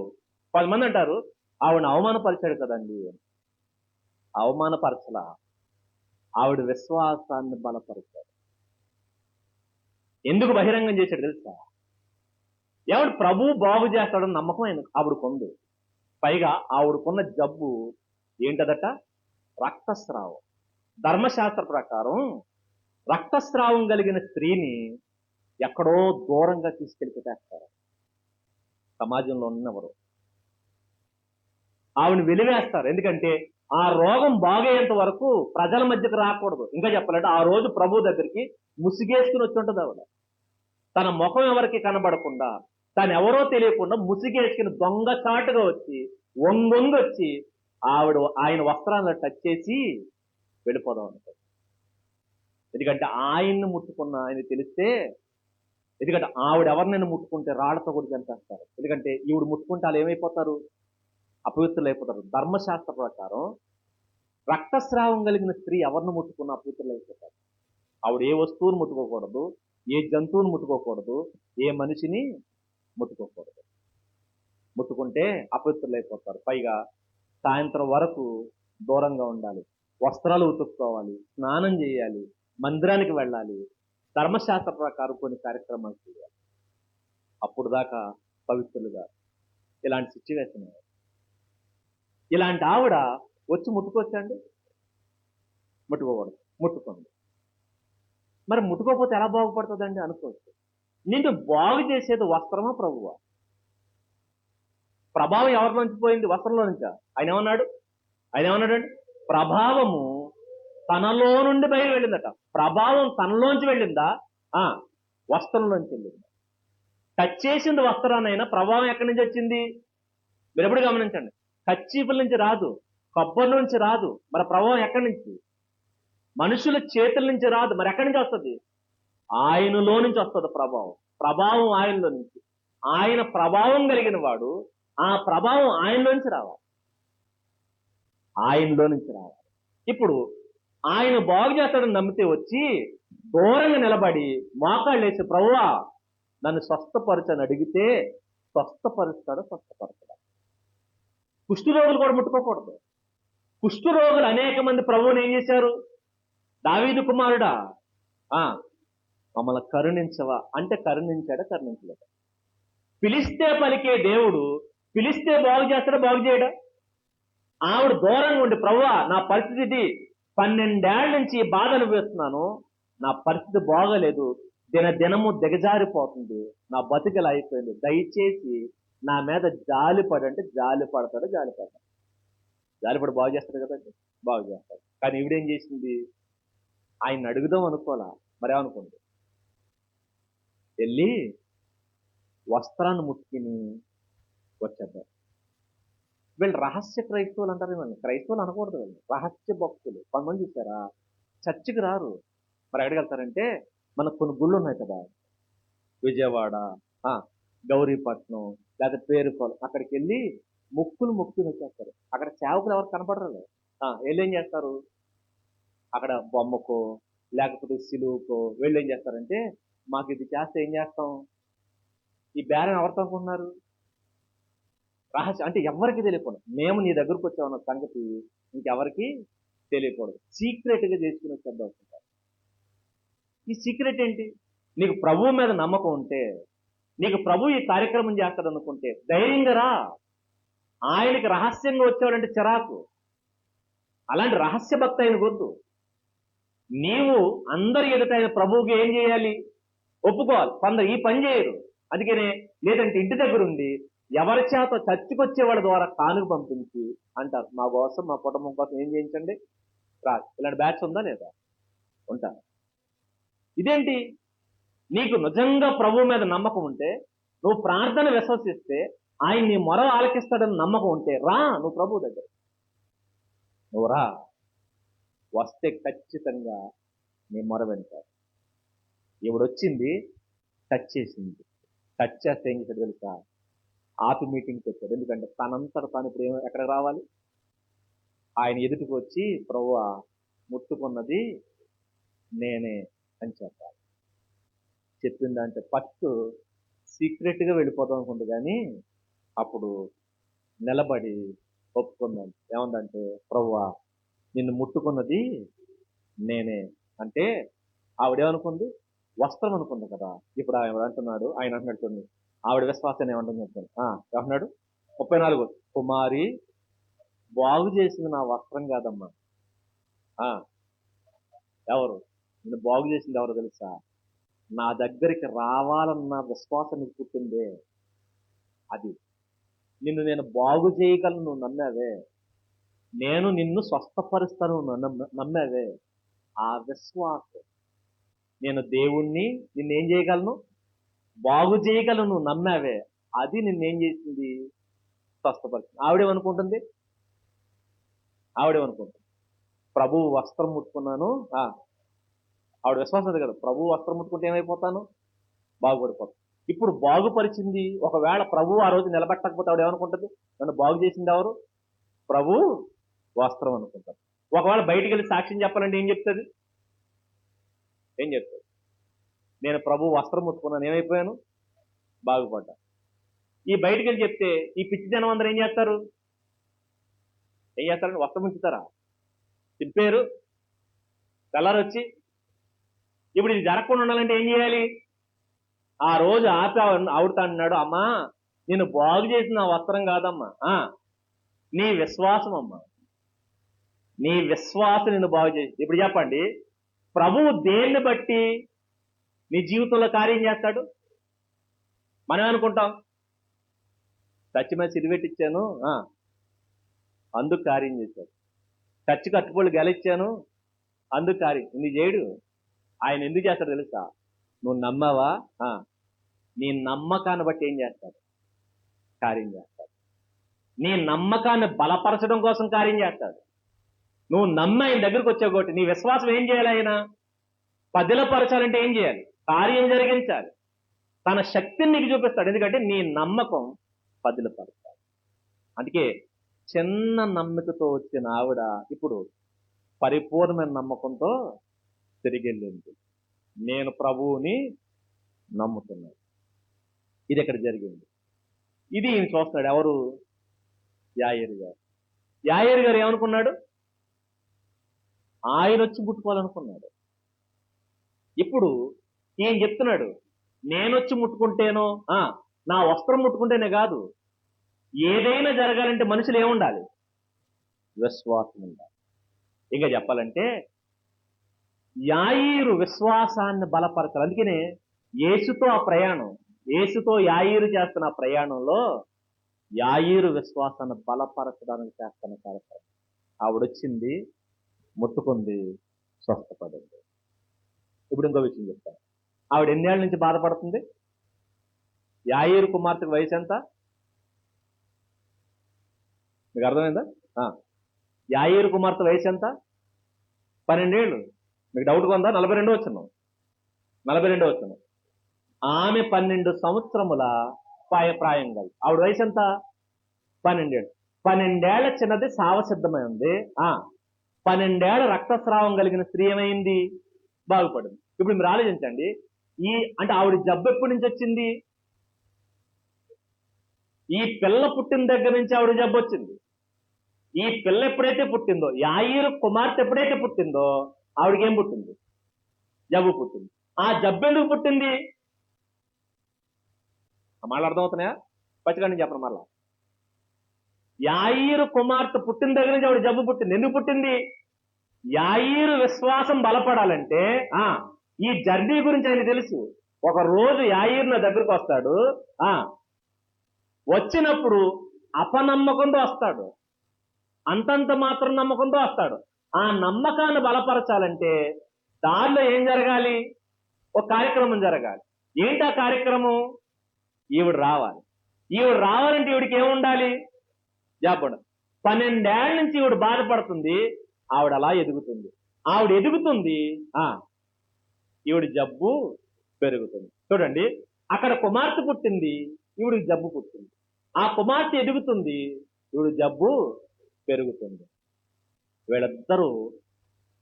10 మంది అంటారు ఆవిడని అవమానపరిచాడు కదండి. అవమానపరచలా, ఆవిడ విశ్వాసాన్ని బలపరిచాడు. ఎందుకు బహిరంగం చేశాడు తెలుసా? ఎవడు ప్రభు బాగు చేస్తాడని నమ్మకం ఆయన ఆవిడకుంది. పైగా ఆవిడకున్న జబ్బు ఏంటదట? రక్తస్రావం. ధర్మశాస్త్ర ప్రకారం రక్తస్రావం కలిగిన స్త్రీని ఎక్కడో దూరంగా తీసుకెళ్ళి పెట్టేస్తారు. సమాజంలో ఉన్నవారు ఆవిడని వెలివేస్తారు. ఎందుకంటే ఆ రోగం బాగయ్యేంత వరకు ప్రజల మధ్యకు రాకూడదు. ఇంకా చెప్పాలంటే ఆ రోజు ప్రభు దగ్గరికి ముసిగేసుకుని వచ్చి ఉంటుంది ఆవిడ. తన ముఖం ఎవరికి కనబడకుండా, తను ఎవరో తెలియకుండా ముసిగేసుకుని దొంగచాటుగా వచ్చి వంగొంగి వచ్చి ఆయన వస్త్రాలను టచ్ చేసి వెళ్ళిపోదాం అనుకుంది. ఎందుకంటే ఆయన్ని ముట్టుకున్న ఆయన తెలిస్తే, ఎందుకంటే ఆవిడ ఎవరినైనా ముట్టుకుంటే రాళ్లతో కూడా చంపేస్తారు. ఎందుకంటే ఈవిడ ముట్టుకుంటే వాళ్ళు ఏమైపోతారు? అపవిత్రులు అయిపోతారు. ధర్మశాస్త్ర ప్రకారం రక్తస్రావం కలిగిన స్త్రీ ఎవరిని ముట్టుకున్న అపవిత్రులు అయిపోతారు. ఆవిడ ఏ వస్తువును ముట్టుకోకూడదు, ఏ జంతువును ముట్టుకోకూడదు, ఏ మనిషిని ముట్టుకోకూడదు. ముట్టుకుంటే అపవిత్రులు అయిపోతారు. పైగా సాయంత్రం వరకు దూరంగా ఉండాలి, వస్త్రాలు ఉతుక్కోవాలి, స్నానం చేయాలి, మందిరానికి వెళ్ళాలి, ధర్మశాస్త్ర ప్రకారం కొన్ని కార్యక్రమాలు చేయాలి. అప్పుడు దాకా పవిత్రులుగా. ఇలాంటి సిచ్యువేషన్. ఇలాంటి ఆవిడ వచ్చి ముట్టుకోవచ్చండి? ముట్టుకోకూడదు. ముట్టుకోండి. మరి ముట్టుకోకపోతే ఎలా బాగుపడుతుందండి అనుకోవచ్చు. నిన్ను బాగు చేసేది వస్త్రమా ప్రభువా? ప్రభావం ఎవరి నుంచి పోయింది? వస్త్రంలో నుంచా? ఆయన ఏమన్నాడండి? ప్రభావము తనలో నుండి బయట వెళ్ళిందట. ప్రభావం తనలోంచి వెళ్ళిందా? వస్త్రంలోంచి వెళ్ళిందా? టచ్ చేసింది వస్త్రాన్నైనా ప్రభావం ఎక్కడి నుంచి వచ్చింది? మీరు ఎప్పుడు గమనించండి. కచ్చీపుల నుంచి రాదు, కొబ్బరి నుంచి రాదు. మరి ప్రభావం ఎక్కడి నుంచి? మనుషుల చేతుల నుంచి రాదు, మరి ఎక్కడి నుంచి వస్తుంది? ఆయనలో నుంచి వస్తుంది ప్రభావం. ప్రభావం ఆయనలో నుంచి. ఆయన ప్రభావం కలిగిన వాడు, ఆ ప్రభావం ఆయనలో నుంచి రావాలి. ఆయనలో నుంచి రావాలి. ఇప్పుడు ఆయన బాగు చేస్తాడని నమ్మితే వచ్చి దూరంగా నిలబడి మోకాళ్ళు వేసి, ప్రభువా నన్ను స్వస్థపరచని అడిగితే స్వస్థపరుస్తాడు, స్వస్థపరచడా. కుష్ఠరోగులు కూడా ముట్టుకోకూడదు. కుష్ఠరోగులు అనేక మంది ప్రభువుని ఏం చేశారు? దావీదు కుమారుడా, మమ్మల్ని కరుణించవా అంటే కరుణించాడా? కరుణించలేదా? పిలిస్తే పలికే దేవుడు పిలిస్తే బాగు చేస్తాడా? బాగు చేయడా? ఆవిడ దూరంగా ఉండి, ప్రభువా నా పరిస్థితి 12 ఏళ్ల నుంచి ఈ బాధ అనుభవిస్తున్నాను, నా పరిస్థితి బాగలేదు, దినము దిగజారిపోతుంది, నా బతుకలు అయిపోయింది, దయచేసి నా మీద జాలిపడు అంటే జాలిపడతాడు. జాలిపడి బాగు చేస్తాడు కదండి, బాగు చేస్తాడు. కానీ ఈవిడేం చేసింది? ఆయన అడుగుదాం అనుకోలా, మరేమనుకుంది? వెళ్ళి వస్త్రాన్ని ముట్టుకుని వచ్చేద్దాం. వీళ్ళు రహస్య క్రైస్తవులు అంటారు. వీళ్ళు క్రైస్తవులు అనకూడదు, వీళ్ళు రహస్య భక్తులు. కొంతమంది చూసారా, చర్చికి రారు. మరి ఎక్కడికి వెళ్తారంటే, మనకు కొన్ని గుళ్ళు ఉన్నాయి కదా, విజయవాడ, గౌరీపట్నం, లేదా పేరుపాలెం, అక్కడికి వెళ్ళి మొక్కులు వచ్చేస్తారు. అక్కడ సేవకులు ఎవరు కనపడరు. వీళ్ళు ఏం చేస్తారు? అక్కడ బొమ్మకో లేకపోతే సిలువుకో వీళ్ళు ఏం చేస్తారంటే, మాకు ఇది చేస్తే ఏం చేస్తాం? ఈ బేరం ఎవరితో అనుకుంటున్నారు? రహస్యం అంటే ఎవరికి తెలియకూడదు. మేము నీ దగ్గరకు వచ్చామన్న సంగతి ఇంకెవరికి తెలియకూడదు. సీక్రెట్ గా చేసుకుని వచ్చేద్దాం. ఈ సీక్రెట్ ఏంటి? నీకు ప్రభువు మీద నమ్మకం ఉంటే, నీకు ప్రభు ఈ కార్యక్రమం చేస్తాడు అనుకుంటే ధైర్యంగా రా. ఆయనకి రహస్యంగా వచ్చాడంటే చిరాకు. అలాంటి రహస్య భక్తి ఆయన వద్దు. నీవు అందరి ఎదుట ఆయన ప్రభువుకి ఏం చేయాలి? ఒప్పుకోవాలి. కొందరు ఈ పని చేయరు. అందుకనే లేదంటే ఇంటి దగ్గర ఉండి ఎవరి చేత చర్చికొచ్చే వాళ్ళ ద్వారా కానుక పంపించి అంటారు, మా కోసం మా కుటుంబం కోసం ఏం చేయించండి రా. ఇలాంటి బ్యాచ్ ఉందా లేదా? ఉంటారు. ఇదేంటి? నీకు నిజంగా ప్రభు మీద నమ్మకం ఉంటే, నువ్వు ప్రార్థన విశ్వసిస్తే ఆయన నీ మొర ఆలకిస్తాడని నమ్మకం ఉంటే రా, నువ్వు ప్రభు దగ్గర నువ్వు రా. వస్తే ఖచ్చితంగా నీ మొర వింటారు. ఇవిడొచ్చింది, టచ్ చేసింది. టచ్ చేస్తే ఏం చేశాడు తెలుసా? ఆపి మీటింగ్ పెట్టాడు. ఎందుకంటే తనంతట తాను ఇప్పుడు ఎక్కడికి రావాలి? ఆయన ఎదుటికి వచ్చి, ప్రభువా ముట్టుకున్నది నేనే అని చెప్పాలి. చెప్పిందంటే ఫస్ట్ సీక్రెట్గా వెళ్ళిపోతాం అనుకుంది, కానీ అప్పుడు నిలబడి ఒప్పుకుందాం. ఏముందంటే, ప్రభువా నిన్ను ముట్టుకున్నది నేనే అంటే ఆవిడేమనుకుంది? వస్త్రం అనుకుంది కదా. ఇప్పుడు ఆయన అంటున్నాడు, చూడండి, ఆవిడ విశ్వాసం ఏమంటుంది చెప్తాను. ఏమంటున్నాడు? 34, కుమారి బాగు చేసింది నా వస్త్రం కాదమ్మా. ఎవరు నిన్ను బాగు చేసింది? ఎవరు తెలుసా? నా దగ్గరికి రావాలన్న విశ్వాసం నీకు పుట్టిందే అది. నిన్ను నేను బాగు చేయగలను నువ్వు నమ్మావే, నేను నిన్ను స్వస్థపరుస్తాను నమ్మావే, ఆ విశ్వాసం. నేను దేవుణ్ణి, నిన్నేం చేయగలను? బాగు చేయగలను నువ్వు నమ్మావే, అది నిన్నేం చేసింది? స్వస్థపరిచింది. ఆవిడేమనుకుంటుంది? ప్రభువు వస్త్రం ముట్టుకున్నాను. ఆవిడ విశ్వాసం అది కదా, ప్రభువు వస్త్రం ముట్టుకుంటే ఏమైపోతాను? బాగుపడిపోతాను. ఇప్పుడు బాగుపరిచింది. ఒకవేళ ప్రభువు ఆ రోజు నిలబెట్టకపోతే ఆవిడ ఏమనుకుంటుంది? నన్ను బాగు చేసింది ఎవరు? ప్రభు వస్త్రం అనుకుంటారు. ఒకవేళ బయటికి వెళ్ళి సాక్ష్యం చెప్పాలంటే ఏం చెప్తుంది? నేను ప్రభు వస్త్రం ముట్టుకున్నాను, ఏమైపోయాను? బాగుపడ్డా. ఈ బయటికి వెళ్ళి చెప్తే ఈ పిచ్చి జనం అందరూ ఏం చేస్తారు? వస్త్రం ఉంచుతారా? తిప్పారు తెల్లారొచ్చి. ఇప్పుడు ఇది జరగకుండా ఉండాలంటే ఏం చేయాలి? ఆ రోజు ఆపి ఆవిడతా అన్నాడు, అమ్మా నేను బాగు చేసిన వస్త్రం కాదమ్మా, నీ విశ్వాసం అమ్మా, నీ విశ్వాసం నిన్ను బాగు చేసి. ఇప్పుడు చెప్పండి, ప్రభువు దేన్ని బట్టి నీ జీవితంలో కార్యం చేస్తాడు? మనం అనుకుంటాం, చచ్చి మీద సిరిపెట్టించాను అందుకు కార్యం చేశాడు, చచ్చి కట్టుకోళ్ళు గెలిచ్చాను అందుకు కార్యం. ఎందుకు చేయడు? ఆయన ఎందుకు చేస్తాడు తెలుసా? నువ్వు నమ్మావా? నీ నమ్మకాన్ని బట్టి ఏం చేస్తాడు? కార్యం చేస్తాడు. నీ నమ్మకాన్ని బలపరచడం కోసం కార్యం చేస్తాడు. నువ్వు నమ్మి ఆయన దగ్గరకు వచ్చావు కాబట్టి నీ విశ్వాసం ఏం చేయాలి? ఆయన పదిలపరచాలంటే ఏం చేయాలి? కార్యం జరిగించాలి. తన శక్తిని నీకు చూపిస్తాడు. ఎందుకంటే నీ నమ్మకం పదిలపరచాలి. అందుకే చిన్న నమ్మికతో వచ్చిన ఆవిడ ఇప్పుడు పరిపూర్ణమైన నమ్మకంతో తిరిగి వెళ్ళింది. నేను ప్రభువుని నమ్ముతున్నాను. ఇది ఇక్కడ జరిగింది. ఇది ఈయన చూస్తున్నాడు. ఎవరు? యాయేరు గారు. యాయేరు గారు ఏమనుకున్నాడు? ఆయన వచ్చి ముట్టుకోవాలనుకున్నాడు. ఇప్పుడు ఈయన చెప్తున్నాడు, నేనొచ్చి ముట్టుకుంటేనో నా వస్త్రం ముట్టుకుంటేనే కాదు, ఏదైనా జరగాలంటే మనుషులు ఏముండాలి? విశ్వాసం ఉండాలి. ఇంకా చెప్పాలంటే యాయీరు విశ్వాసాన్ని బలపరచాలి. అందుకనే యేసుతో ఆ ప్రయాణం, యేసుతో యాయీరు చేస్తున్న ఆ ప్రయాణంలో యాయీరు విశ్వాసాన్ని బలపరచడానికి చేస్తున్న కార్యక్రమం. ఆవిడొచ్చింది, ముట్టుకుంది, స్వస్థపడింది. ఇప్పుడు ఇంకో విషయం చెప్తాను. ఆవిడ ఎన్నేళ్ల నుంచి బాధపడుతుంది? యాయీరు కుమార్తెకు వయసు ఎంత? మీకు అర్థమైందా? యాయీరు కుమార్తె వయసు ఎంత? 12 ఏళ్ళు. మీకు డౌట్గా ఉందా? 42 వచ్చినాం. 42 వచ్చినాం. ఆమె 12 సంవత్సరముల ప్రాయం కాదు. ఆవిడ వయసు ఎంత? 12 ఏళ్ళు. 12 ఏళ్ల చిన్నది సావసిద్ధమై ఉంది. 12 ఏళ్ల రక్తస్రావం కలిగిన స్త్రీ ఏమైంది? బాగుపడింది. ఇప్పుడు మీరు ఆలోచించండి. అంటే ఆవిడ జబ్బు ఎప్పటి నుంచి వచ్చింది? ఈ పిల్ల పుట్టిన దగ్గర నుంచి ఆవిడ జబ్బు వచ్చింది. ఈ పిల్ల ఎప్పుడైతే పుట్టిందో, యాయీరు కుమార్తె ఎప్పుడైతే పుట్టిందో, ఆవిడకి ఏం పుట్టింది? జబ్బు పుట్టింది. ఆ జబ్బు ఎందుకు పుట్టింది? మళ్ళీ అర్థమవుతున్నాయా? పచ్చిగా చెప్పను మళ్ళా. యాయీరు కుమార్తె పుట్టిన దగ్గర నుంచి ఆవిడ జబ్బు పుట్టింది. ఎందుకు పుట్టింది? యాయీరు విశ్వాసం బలపడాలంటే ఈ జర్నీ గురించి ఆయన తెలుసు. ఒక రోజు యాయీరు నా దగ్గరకు వస్తాడు. వచ్చినప్పుడు అపనమ్మకంతో వస్తాడు, అంతంత మాత్రం నమ్మకంతో వస్తాడు. ఆ నమ్మకాన్ని బలపరచాలంటే దారిలో ఏం జరగాలి? ఒక కార్యక్రమం జరగాలి. ఏంటి ఆ కార్యక్రమం? ఈవిడ రావాలి. ఈవిడ రావాలంటే ఈవిడికి ఏముండాలి? చెప్పండి. 12 ఏళ్ల నుంచి ఈవిడ బాధపడుతుంది. ఆవిడ అలా ఎదుగుతుంది. ఆవిడ ఎదుగుతుంది, ఈవిడ జబ్బు పెరుగుతుంది. చూడండి, అక్కడ కుమార్తె పుట్టింది, ఈవిడికి జబ్బు పుట్టింది. ఆ కుమార్తె ఎదుగుతుంది, ఈవిడ జబ్బు పెరుగుతుంది. వీళ్ళిద్దరూ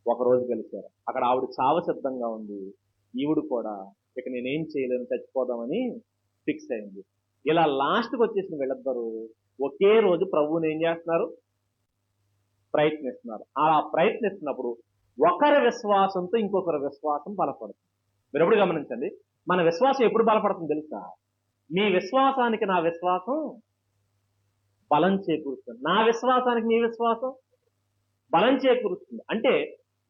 ఒకరోజు కలిశారు. అక్కడ ఆవిడ చావ సిద్ధంగా ఉంది. ఈవిడ కూడా ఇక నేనేం చేయలేను, చచ్చిపోదామని ఫిక్స్ అయింది. ఇలా లాస్ట్కి వచ్చేసిన వీళ్ళిద్దరూ ఒకే రోజు ప్రభువుని ఏం చేస్తున్నారు? ప్రయత్నిస్తున్నారు. అలా ప్రయత్నిస్తున్నప్పుడు ఒకరి విశ్వాసంతో ఇంకొకరి విశ్వాసం బలపడుతుంది. మీరు ఎప్పుడు గమనించండి, మన విశ్వాసం ఎప్పుడు బలపడుతుంది తెలుసా? మీ విశ్వాసానికి నా విశ్వాసం బలం చేకూరుస్తుంది. నా విశ్వాసానికి మీ విశ్వాసం బలం చేకూరుస్తుంది. అంటే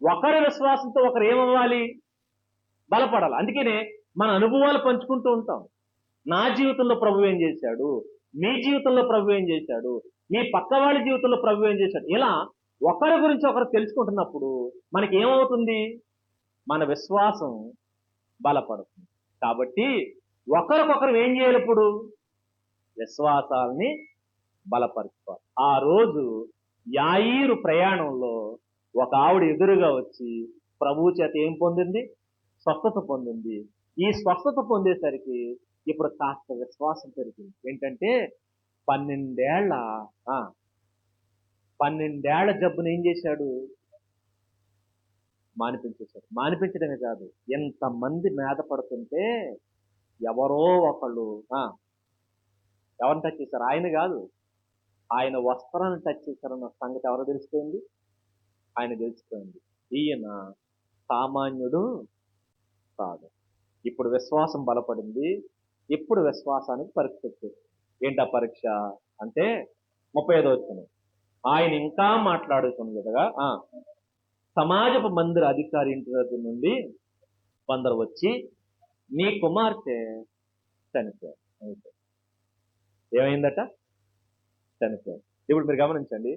ఒకరి విశ్వాసంతో ఒకరు ఏమవ్వాలి? బలపడాలి. అందుకనే మన అనుభవాలు పంచుకుంటూ ఉంటాం. నా జీవితంలో ప్రభు ఏం చేశాడు, మీ జీవితంలో ప్రభు ఏం చేశాడు, మీ పక్క వాళ్ళ జీవితంలో ప్రభు ఏం చేశాడు, ఇలా ఒకరి గురించి ఒకరు తెలుసుకుంటున్నప్పుడు మనకి ఏమవుతుంది? మన విశ్వాసం బలపడుతుంది. కాబట్టి ఒకరికొకరు ఏం చేయాలి? ఇప్పుడు విశ్వాసాలని బలపరుచుకోవాలి. ఆ రోజు యాయీరు ప్రయాణంలో ఒక ఆవిడ ఎదురుగా వచ్చి ప్రభువు చేత ఏం పొందింది? స్వస్థత పొందింది. ఈ స్వస్థత పొందేసరికి ఇప్పుడు కాస్త విశ్వాసం పెరిగింది. ఏంటంటే 12 ఏళ్ల జబ్బును ఏం చేశాడు? మానిపించేశాడు. మానిపించడమే కాదు, ఎంతమంది మీద పడుతుంటే ఎవరో ఒకళ్ళు ఎవరిని టచ్ చేశారు? ఆయన కాదు, ఆయన వస్త్రాన్ని టచ్ చేశారన్న సంగతి ఎవరు తెలిసిపోయింది? ఆయన తెలిసిపోయింది. ఈయన సామాన్యుడు కాదు. ఇప్పుడు విశ్వాసం బలపడింది. ఇప్పుడు విశ్వాసానికి పరీక్ష వచ్చేది. ఏంటా పరీక్ష అంటే 35వ వచనం. ఆయన ఇంకా మాట్లాడుతున్నట్టుగా సమాజపు మందిర అధికారి ఇంటి దగ్గర నుండి కొందరు వచ్చి నీ కుమార్తె చనిపోయారు. ఏమైందట? చనిపోయారు. ఇప్పుడు మీరు గమనించండి,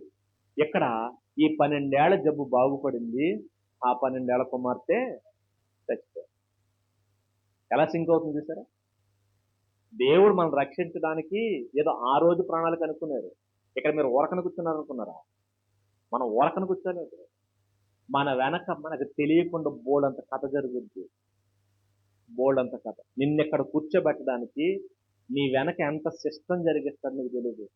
ఇక్కడ ఈ 12 ఏళ్ల జబ్బు బాగుపడింది, ఆ 12 ఏళ్ల కుమార్తె చచ్చిపోయారు. ఎలా సింక్ అవుతుంది చూసారా? దేవుడు మనం రక్షించడానికి ఏదో ఆ రోజు ప్రాణాలకు అనుకున్నారు. ఇక్కడ మీరు ఊరకన కూర్చున్నారు అనుకున్నారా? మనం ఊరకన కూర్చోలేదు. మన వెనక మనకు తెలియకుండా బోల్డంత కథ జరుగుద్ది. బోల్డంత కథ. నిన్నెక్కడ కూర్చోబెట్టడానికి నీ వెనక ఎంత సిస్టమ్ జరిగిస్తాడు నీకు తెలియదు.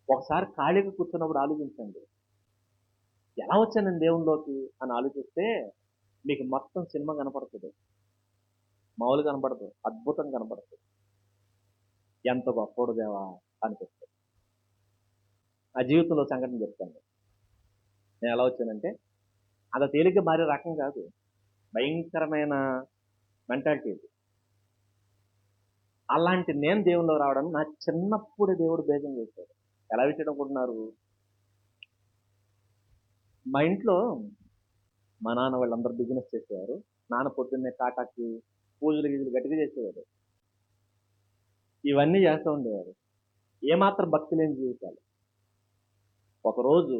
ఒకసారి ఖాళీగా కూర్చున్నప్పుడు ఆలోచించండి. ఎలా వచ్చాను నేను దేవునిలోకి అని ఆలోచిస్తే మీకు మొత్తం సినిమా కనపడుతుంది. మామూలుగా కనపడదు, అద్భుతం కనపడుతుంది. ఎంత గొప్పోడు దేవా అనిపిస్తుంది. ఆ జీవితంలో సంఘటన చెప్తాను. నేను ఎలా వచ్చానంటే అంత తేలిగ్గా మారే రకం కాదు, భయంకరమైన మెంటాలిటీ ఇది. అలాంటి నేను దేవుల్లో రావడానికి నా చిన్నప్పుడే దేవుడు బేగం చేశాడు. ఎలా పెట్టాడు అనుకుంటున్నారు? మా ఇంట్లో మా నాన్న వాళ్ళందరూ బిజినెస్ చేసేవారు. నాన్న పొద్దున్నే కాటాకి పూజలు గీజులు గట్టిగా చేసేవాడు. ఇవన్నీ చేస్తూ ఉండేవారు. ఏమాత్రం భక్తి లేని జీవితాలు. ఒకరోజు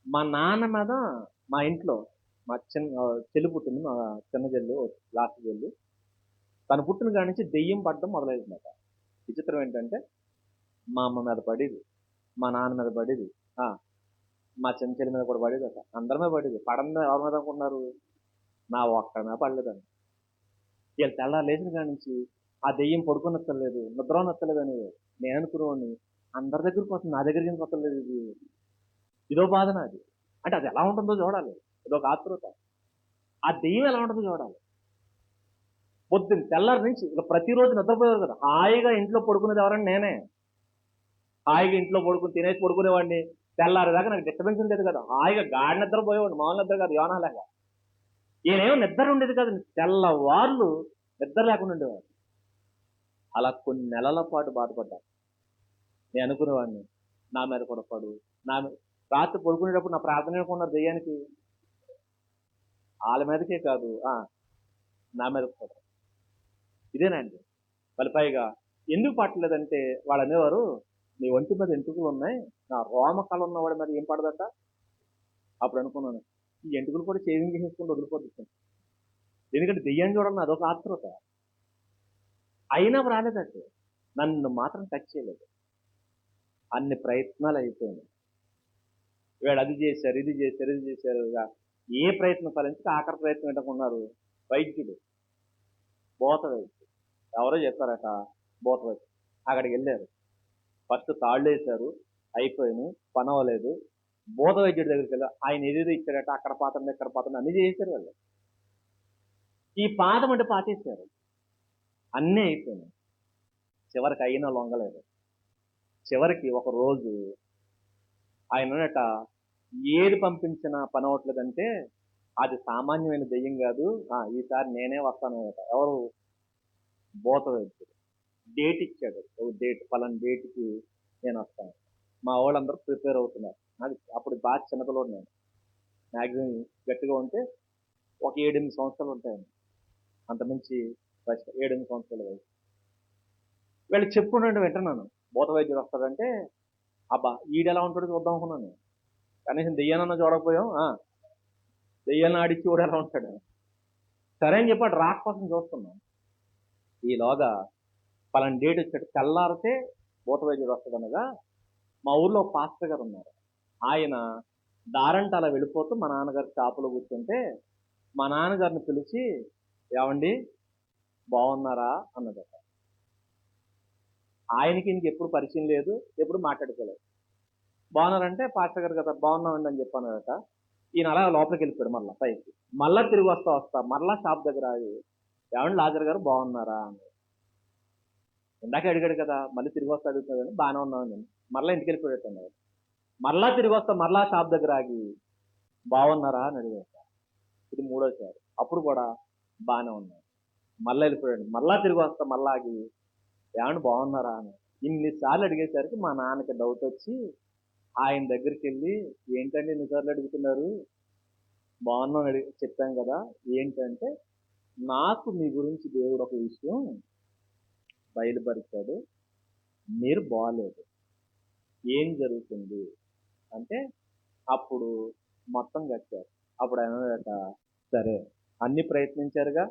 మా నాన్న మీద మా ఇంట్లో మా చెల్లి పుట్టింది, మా చిన్న చెల్లు, లాస్ట్ చెల్లు. తను పుట్టిన కాడి నుంచి దెయ్యం పడడం మొదలైందట. విచిత్రం ఏంటంటే మా అమ్మ మీద పడేది, మా నాన్న మీద పడేది, మా చిన్న చెల్లి మీద కూడా పడేది అట. అందరి మీద పడేది. పడంది ఎవరి మీద అనుకున్నారు? నా ఒక్క మీద పడలేదండి. వీళ్ళు తెల్లారు లేచిన కాడి నుంచి ఆ దెయ్యం పడుకొని నచ్చలేదు, నిద్ర నచ్చలేదు అని నేను అనుకునేవాడిని. అందరి దగ్గరికి వస్తుంది, నా దగ్గరికి ఎందుకు వస్తలేదు ఇది? ఇదో బాధ నాది. అంటే అది ఎలా ఉంటుందో చూడాలి, ఇదొక ఆతృత. ఆ దెయ్యం ఎలా ఉంటుందో చూడాలి. పొద్దున్న తెల్లారి నుంచి ఇక ప్రతిరోజు నిద్రపోయేవారు కదా. హాయిగా ఇంట్లో పడుకునేది ఎవరండి? నేనే. హాయిగా ఇంట్లో పడుకుని తినేసి పడుకునేవాడిని. తెల్లారి దాకా నాకు డిస్టర్బెన్స్ ఉండేది కదా. హాయిగా గాడి నిద్రపోయేవాడు, మామూలు నిద్ర కాదు, యోనాలాగా. ఈయనేమో నిద్ర ఉండేది కాదు, తెల్లవార్లు నిద్ర లేకుండా ఉండేవాడు. అలా కొన్ని నెలల పాటు బాధపడ్డాను. నేను అనుకునేవాడిని నా మీద కూడా పడు, నా మీద. రాత్రి పడుకునేటప్పుడు నా ప్రార్థన అనుకున్నారు దెయ్యానికి. వాళ్ళ మీదకే కాదు, నా మీద కూడా. ఇదేనండి. మళ్ళీ పైగా ఎందుకు పట్టలేదంటే వాళ్ళు అనేవారు, నీ ఒంటి మీద ఎంటుకలు ఉన్నాయి, నా రోమకళ ఉన్నవాడి మీద ఏం పడదట. అప్పుడు అనుకున్నాను, ఈ ఎంటుకలు కూడా షేవింగ్ చేసేసుకుంటూ వదిలిపోతుంది. ఎందుకంటే దెయ్యాన్ని చూడాలని అదొక ఆతృత. అయినా రాలేదంటే నన్ను మాత్రం టచ్ చేయలేదు. అన్ని ప్రయత్నాలు అయిపోయినాయి. వీళ్ళు అది చేశారు, ఇది చేశారు, ఇది చేశారు. ఏ ప్రయత్నం ఫలించి ఆఖరి ప్రయత్నం ఏంటనుకున్నారు? వైద్యుడు, బోత వైద్యుడు. ఎవరో చెప్పారట బోత వైద్యుడు. అక్కడికి వెళ్ళారు. ఫస్ట్ తాళ్ళు వేశారు, అయిపోయినాయి, పని అవ్వలేదు. బోత వైద్యుడి దగ్గరికి వెళ్ళారు. ఆయన ఏదేదో ఇచ్చారట, అక్కడ పాతండి ఇక్కడ పాతండి అన్ని చేశారు వాళ్ళు. ఈ పాదం అంటే పాతేశారు. అన్నీ అయిపోయినాయి. చివరికి అయినా లొంగలేదు. చివరికి ఒక రోజు ఆయన ఏది పంపించినా పని అవ్వట్లేదంటే అది సామాన్యమైన దెయ్యం కాదు, ఈసారి నేనే వస్తానట. ఎవరు? బోత వైద్యుడు. డేట్ ఇచ్చాడు, ఒక డేట్, పలానా డేట్కి నేను వస్తాను. మా వాళ్ళందరూ ప్రిపేర్ అవుతున్నారు. అది అప్పుడు బాగా చిన్నపిల్లడు నేను. మ్యాక్సిమం గట్టిగా ఉంటే ఒక 7-8 సంవత్సరాలు ఉంటాయండి, అంతమించి 7-8 సంవత్సరాల వయసు. వీళ్ళు చెప్పుకుంటే వింటున్నాను, భూత వైద్యుడు వస్తాడంటే అబ్బా ఈడెలా ఉంటాడో చూద్దాం అనుకున్నాను. కనీసం దెయ్యానన్నా చూడకపోయాం, దెయ్యాన్ని ఆడిచ్చి కూడా ఎలా ఉంటాడు. సరే అని చెప్పాడు, రాక కోసం చూస్తున్నాం. ఈలోగా పలానా డేట్ వచ్చాడు. తెల్లారితే భూత వైద్యుడు వస్తాడనగా మా ఊర్లో పాస్టర్ గారు ఉన్నారు. ఆయన దారంట అలా వెళ్ళిపోతూ మా నాన్నగారి షాపులో కూర్చుంటే మా నాన్నగారిని పిలిచి, ఏమండి బాగున్నారా అన్నదట. ఆయనకి ఇంక ఎప్పుడు పరిచయం లేదు, ఎప్పుడు మాట్లాడుకోలేదు. బాగున్నారంటే పాస్టర్ గారు కదా, బాగున్నామండి అని చెప్పానట. ఈయన అలా లోపలికి వెళ్ళిపోయాడు మళ్ళీ పైకి. మళ్ళా తిరిగి వస్తా మరలా షాప్ దగ్గర ఆగి, ఏమండి లాజర్ గారు బాగున్నారా అని. ఇందాక అడిగాడు కదా, మళ్ళీ తిరిగి వస్తా అడుగుతున్నాడు, బాగానే ఉన్నామని. మరలా ఇంటికి వెళ్ళిపోయాడు. మరలా తిరిగి వస్తా మరలా షాప్ దగ్గర ఆగి, బాగున్నారా అని అడిగాడు. ఇది మూడోసారి. అప్పుడు కూడా బాగానే ఉన్నాడు. మళ్ళీ వెళ్ళిపోయాడు. మరలా తిరిగి వస్తా మళ్ళా ఆగి, ఏమండి బాగున్నారా అని. ఇన్నిసార్లు అడిగేసరికి మా నాన్నకి డౌట్ వచ్చి ఆయన దగ్గరికి వెళ్ళి, ఏంటండి ఎన్నిసార్లు అడుగుతున్నారు, బాగున్నాను చెప్పాం కదా, ఏంటంటే నాకు మీ గురించి దేవుడు ఒక విషయం బయలుపరిచాడు, మీరు బాగాలేదు, ఏం జరుగుతుంది అంటే అప్పుడు మొత్తం కట్టారు. అప్పుడు ఆయన సరే అన్ని ప్రయత్నించారుగా,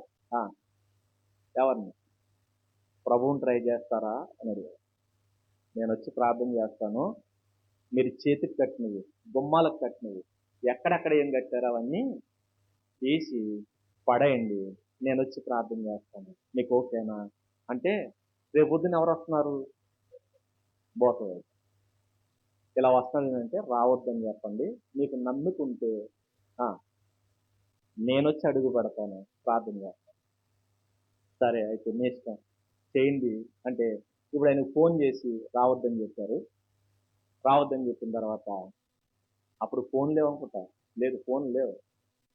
ఎవరిని? ప్రభువుని ట్రై చేస్తారా అని అడిగారు. నేను వచ్చి ప్రార్థన చేస్తాను, మీరు చేతికి కట్టినవి, గుమ్మాలకు కట్టినవి ఎక్కడెక్కడ ఏం కట్టారో అవన్నీ తీసి పడేయండి, నేను వచ్చి ప్రార్థన చేస్తాను, మీకు ఓకేనా అంటే రేపు పొద్దున్న ఎవరు వస్తున్నారు? పోతుంది. ఇలా వస్తుంది అంటే రావద్దని చెప్పండి. మీకు నమ్ముకుంటే నేను వచ్చి అడుగు పెడతాను, ప్రార్థన చేస్తాను. సరే అయితే మీ ఇష్టం చేయండి అంటే ఇప్పుడు ఆయనకు ఫోన్ చేసి రావద్దని చెప్పారు. రావద్దని చెప్పిన తర్వాత అప్పుడు ఫోన్ లేవు అనుకుంటా, లేదు ఫోన్ లేవు.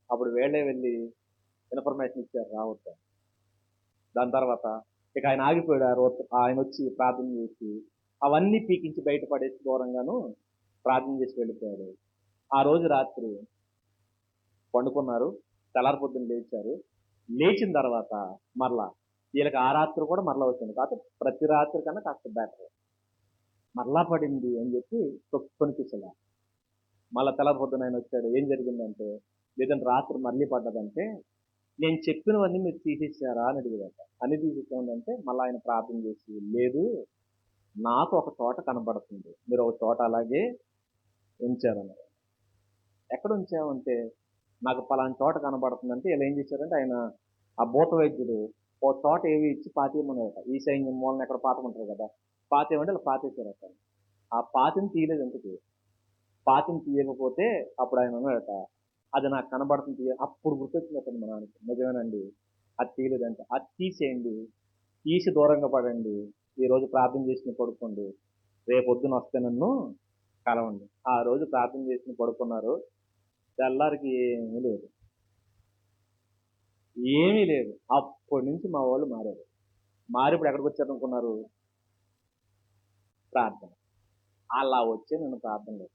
అప్పుడు వేళ్ళే వెళ్ళి ఇన్ఫర్మేషన్ ఇచ్చారు రావద్దని. దాని తర్వాత ఇక ఆయన ఆగిపోయాడు. ఆయన వచ్చి ప్రార్థన చేసి అవన్నీ పీకించి బయటపడేసి దూరంగాను ప్రార్థన చేసి వెళ్ళిపోయాడు. ఆ రోజు రాత్రి పండుకున్నారు, తెల్లారి పొద్దున్న లేచారు. లేచిన తర్వాత మరలా వీళ్ళకి ఆ రాత్రి కూడా మరలా వచ్చింది. కాకపోతే ప్రతి రాత్రి కన్నా కాస్త బెటర్. మరలా పడింది అని చెప్పి కొనిపించలే. మళ్ళా తెల్లారి పొద్దున ఆయన వచ్చాడు. ఏం జరిగిందంటే, లేదంటే రాత్రి మళ్ళీ పడ్డదంటే, నేను చెప్పినవన్నీ మీరు తీసేసారా అని అడిగారట. అన్ని తీసేసామంటే మళ్ళీ ఆయన ప్రార్థన చేసి, లేదు నాకు ఒక చోట కనబడుతుంది, మీరు ఒక చోట అలాగే ఉంచారన్నారు. ఎక్కడ ఉంచామంటే నాకు పలానా చోట కనబడుతుందంటే ఇలా ఏం చేశారంటే ఆయన ఆ భూత వైద్యుడు ఒక చోట ఏవి ఇచ్చి పాతేయమన్నారట. ఈ సైన్యం మూలన ఎక్కడ పాతమంటారు కదా, పాతేయమంటే ఇలా పాతేశారట. ఆ పాతిని తీయలేదు. ఎందుకు పాతిని తీయకపోతే అప్పుడు ఆయన అన్నాడట, అది నాకు కనబడుతుంది. అప్పుడు గుర్తొచ్చినట్టు మా నాన్నకి, నిజమేనండి అది తీయలేదంటే అది తీసేయండి, తీసి దూరంగా పడండి, ఈరోజు ప్రార్థన చేసిన పడుకోండి, రేపు పొద్దున వస్తే నన్ను కలవండి. ఆ రోజు ప్రార్థన చేసిన పడుకున్నారు. తెల్లారికి ఏమీ లేదు, ఏమీ లేదు. అప్పటి నుంచి మా వాళ్ళు మారారు. ఇప్పుడు ఎక్కడికి వచ్చారనుకున్నారు? ప్రార్థన. అలా వచ్చే నేను ప్రార్థన లేదు.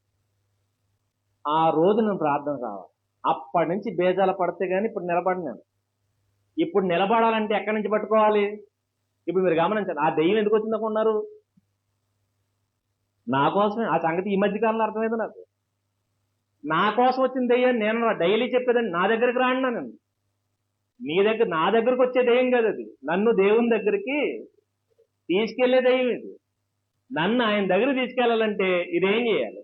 ఆ రోజు నేను ప్రార్థన కావాలి. అప్పటి నుంచి బేజాలు పడితే కానీ ఇప్పుడు నిలబడినాను. ఇప్పుడు నిలబడాలంటే ఎక్కడి నుంచి పట్టుకోవాలి? ఇప్పుడు మీరు గమనించండి, ఆ దెయ్యం ఎందుకు వచ్చిందనుకున్నారు? నా కోసమే. ఆ సంగతి ఈ మధ్య కాలంలో అర్థమైంది నాకు. నా కోసం వచ్చిన దెయ్యం నేను డైలీ చెప్పేదాన్ని, నా దగ్గరికి రాండి నేను. నా దగ్గరకు వచ్చే దెయ్యం కాదు అది, నన్ను దేవుని దగ్గరికి తీసుకెళ్లే దెయ్యం ఇది. నన్ను ఆయన దగ్గర తీసుకెళ్లాలంటే ఇదేం చేయాలి?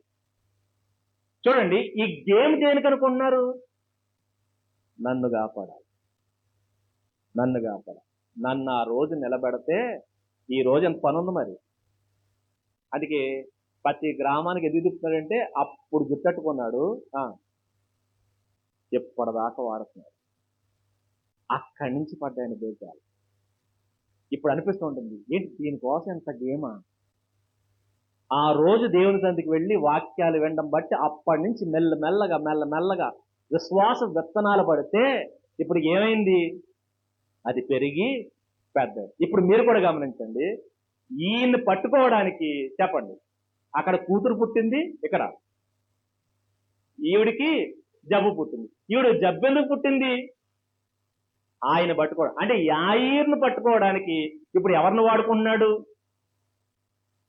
చూడండి, ఈ గేమ్ దేనికి అనుకుంటున్నారు? నన్ను కాపాడాలి. నన్ను ఆ రోజు నిలబెడితే ఈ రోజు ఎంత పని ఉంది మరి. అందుకే ప్రతి గ్రామానికి ఎదుగు తిప్పుతాడంటే అప్పుడు గుర్తట్టుకున్నాడు, ఎప్పటిదాకా వాడుతున్నాడు. అక్కడి నుంచి పడ్డాయన బేజాలు. ఇప్పుడు అనిపిస్తూ ఉంటుంది, ఏంటి దీనికోసం ఎంత గేమా? ఆ రోజు దేవుని సన్నిధికి వెళ్ళి వాక్యాలు వినడం బట్టి అప్పటి నుంచి మెల్లమెల్లగా విశ్వాస విత్తనాలు పడితే ఇప్పుడు ఏమైంది? అది పెరిగి పెద్ద. ఇప్పుడు మీరు కూడా గమనించండి, ఈయన్ని పట్టుకోవడానికి చెప్పండి, అక్కడ కూతురు పుట్టింది, ఇక్కడ ఈవిడికి జబ్బు పుట్టింది. ఈవిడ జబ్బు ఎందుకు పుట్టింది? ఆయన పట్టుకోవడం అంటే యాయీర్ను పట్టుకోవడానికి ఇప్పుడు ఎవరిని వాడుకుంటున్నాడు?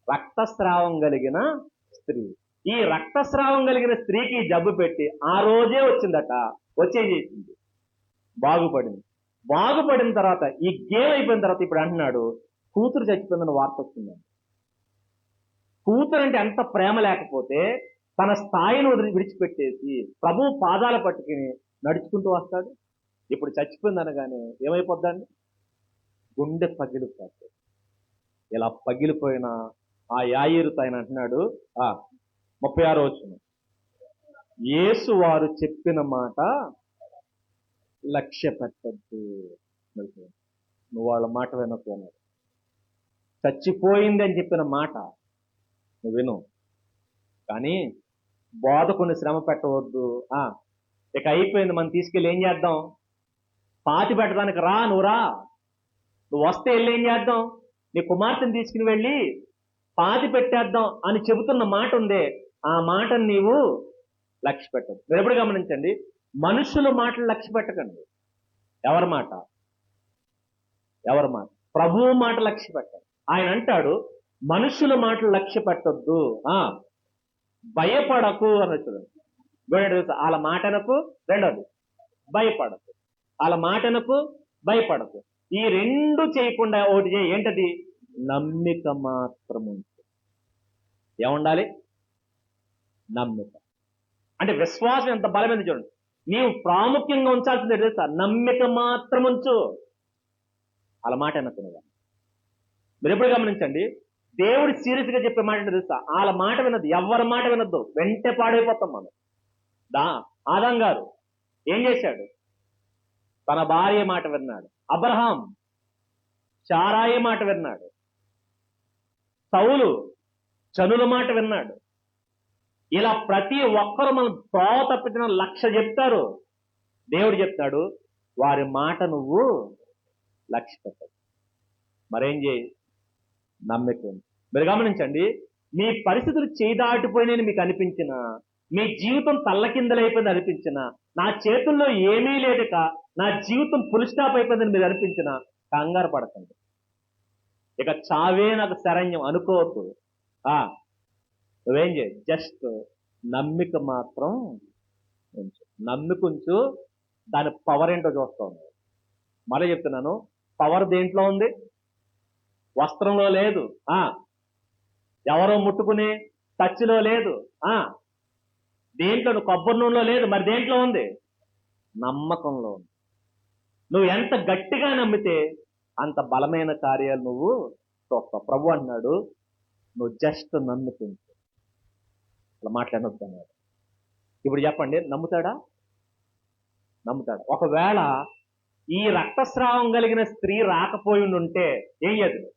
రక్తస్రావం కలిగిన స్త్రీ. ఈ రక్తస్రావం కలిగిన స్త్రీకి జబ్బు పెట్టి ఆ రోజే వచ్చిందట, వచ్చేసింది, బాగుపడిన తర్వాత ఈ గేమ్ అయిపోయిన తర్వాత ఇప్పుడు అంటున్నాడు కూతురు చచ్చిపోయిందని వార్త వచ్చిందండి. కూతురు అంటే ఎంత ప్రేమ లేకపోతే తన స్థాయిని విడిచిపెట్టేసి ప్రభు పాదాల పట్టుకుని నడుచుకుంటూ వస్తాడు. ఇప్పుడు చచ్చిపోయింది అనగానే ఏమైపోద్దండి? గుండె పగిలిపోతుంది. ఇలా పగిలిపోయిన ఆ యాయీరుతో ఆయన అంటున్నాడు 36వ వచనం, యేసు వారు చెప్పిన మాట లక్ష్య పెట్టద్దు. నువ్వు వాళ్ళ మాట వినకపోయినాడు. చచ్చిపోయింది అని చెప్పిన మాట నువ్వు విను, కానీ బోధకుని శ్రమ పెట్టవద్దు. ఇక అయిపోయింది, మనం తీసుకెళ్ళి ఏం చేద్దాం? పాతి పెట్టడానికి రా, నువ్వు వస్తే వెళ్ళి ఏం చేద్దాం? నీ కుమార్తెను తీసుకుని వెళ్ళి పాతి పెట్టేద్దాం అని చెబుతున్న మాట ఉందే, ఆ మాటను నీవు లక్ష్య పెట్టదు. మీరు ఎప్పుడు గమనించండి, మనుషుల మాటలు లక్ష్య పెట్టకండి. ఎవరి మాట? ప్రభువు మాట లక్ష్య పెట్టండి. ఆయన అంటాడు మనుషుల మాటలు లక్ష్య పెట్టొద్దు, భయపడకు అని చూడండి. వాళ్ళ మాటనకు, రెండోది భయపడకు. వాళ్ళ మాటనకు భయపడకు. ఈ రెండు చేయకుండా ఒకటి చేయి. ఏంటది? నమ్మిక మాత్రం. ఏముండాలి? నమ్మిక. అంటే విశ్వాసం ఎంత బలమైంది చూడండి. నీవు ప్రాముఖ్యంగా ఉంచాల్సింది ఏంటో తెలుసా? నమ్మిక మాత్రం ఉంచు. అలా మాట అనుకునేదా? మీరు ఎప్పుడు గమనించండి, దేవుడు సీరియస్ గా చెప్పే మాట ఏంటో తెలుసా? వాళ్ళ మాట వినద్దు, ఎవరి మాట వినద్దు, వెంటే పాడైపోతాం మనం. ఆదాం గారు ఏం చేశాడు? తన భార్య మాట విన్నాడు. అబ్రహాం శారాయి మాట విన్నాడు. సౌలు చనుల మాట విన్నాడు. ఇలా ప్రతి ఒక్కరు మనం త్రోవ తప్పించిన 1,00,000 చెప్తారు. దేవుడు చెప్తాడు, వారి మాట నువ్వు లక్ష్య పెట్టదు. మరేం చేయి? నమ్మిక ఉంది. మీరు గమనించండి, మీ పరిస్థితులు చేదాటిపోయినని మీకు అనిపించినా, మీ జీవితం తల్లకిందలైపోయింది అనిపించినా, నా చేతుల్లో ఏమీ లేదుక నా జీవితం ఫుల్ స్టాప్ అయిపోయిందని మీరు అనిపించినా, కంగారు పడకండి. ఇక చావే నాకు శరణ్యం అనుకోవద్దు. నువ్వేం చేయి? జస్ట్ నమ్మిక మాత్రం ఉంచు. నమ్మిక ఉంచు. దాని పవర్ ఏంటో చూస్తావు. మళ్ళీ చెప్తున్నాను, పవర్ దేంట్లో ఉంది? వస్త్రంలో లేదు, ఎవరో ముట్టుకునే టచ్లో లేదు, దేంట్లో, కొబ్బరి నూనెలో లేదు, మరి దేంట్లో ఉంది? నమ్మకంలో ఉంది. నువ్వు ఎంత గట్టిగా నమ్మితే అంత బలమైన కార్యాలు నువ్వు చూస్తావు. ప్రభు అన్నాడు, నువ్వు జస్ట్ నమ్ముతుంచు, అలా మాట్లాడొద్దు అన్నాడు. ఇప్పుడు చెప్పండి, నమ్ముతాడా? నమ్ముతాడు. ఒకవేళ ఈ రక్తస్రావం కలిగిన స్త్రీ రాకపోయి ఉంటే ఏం చేద్దు?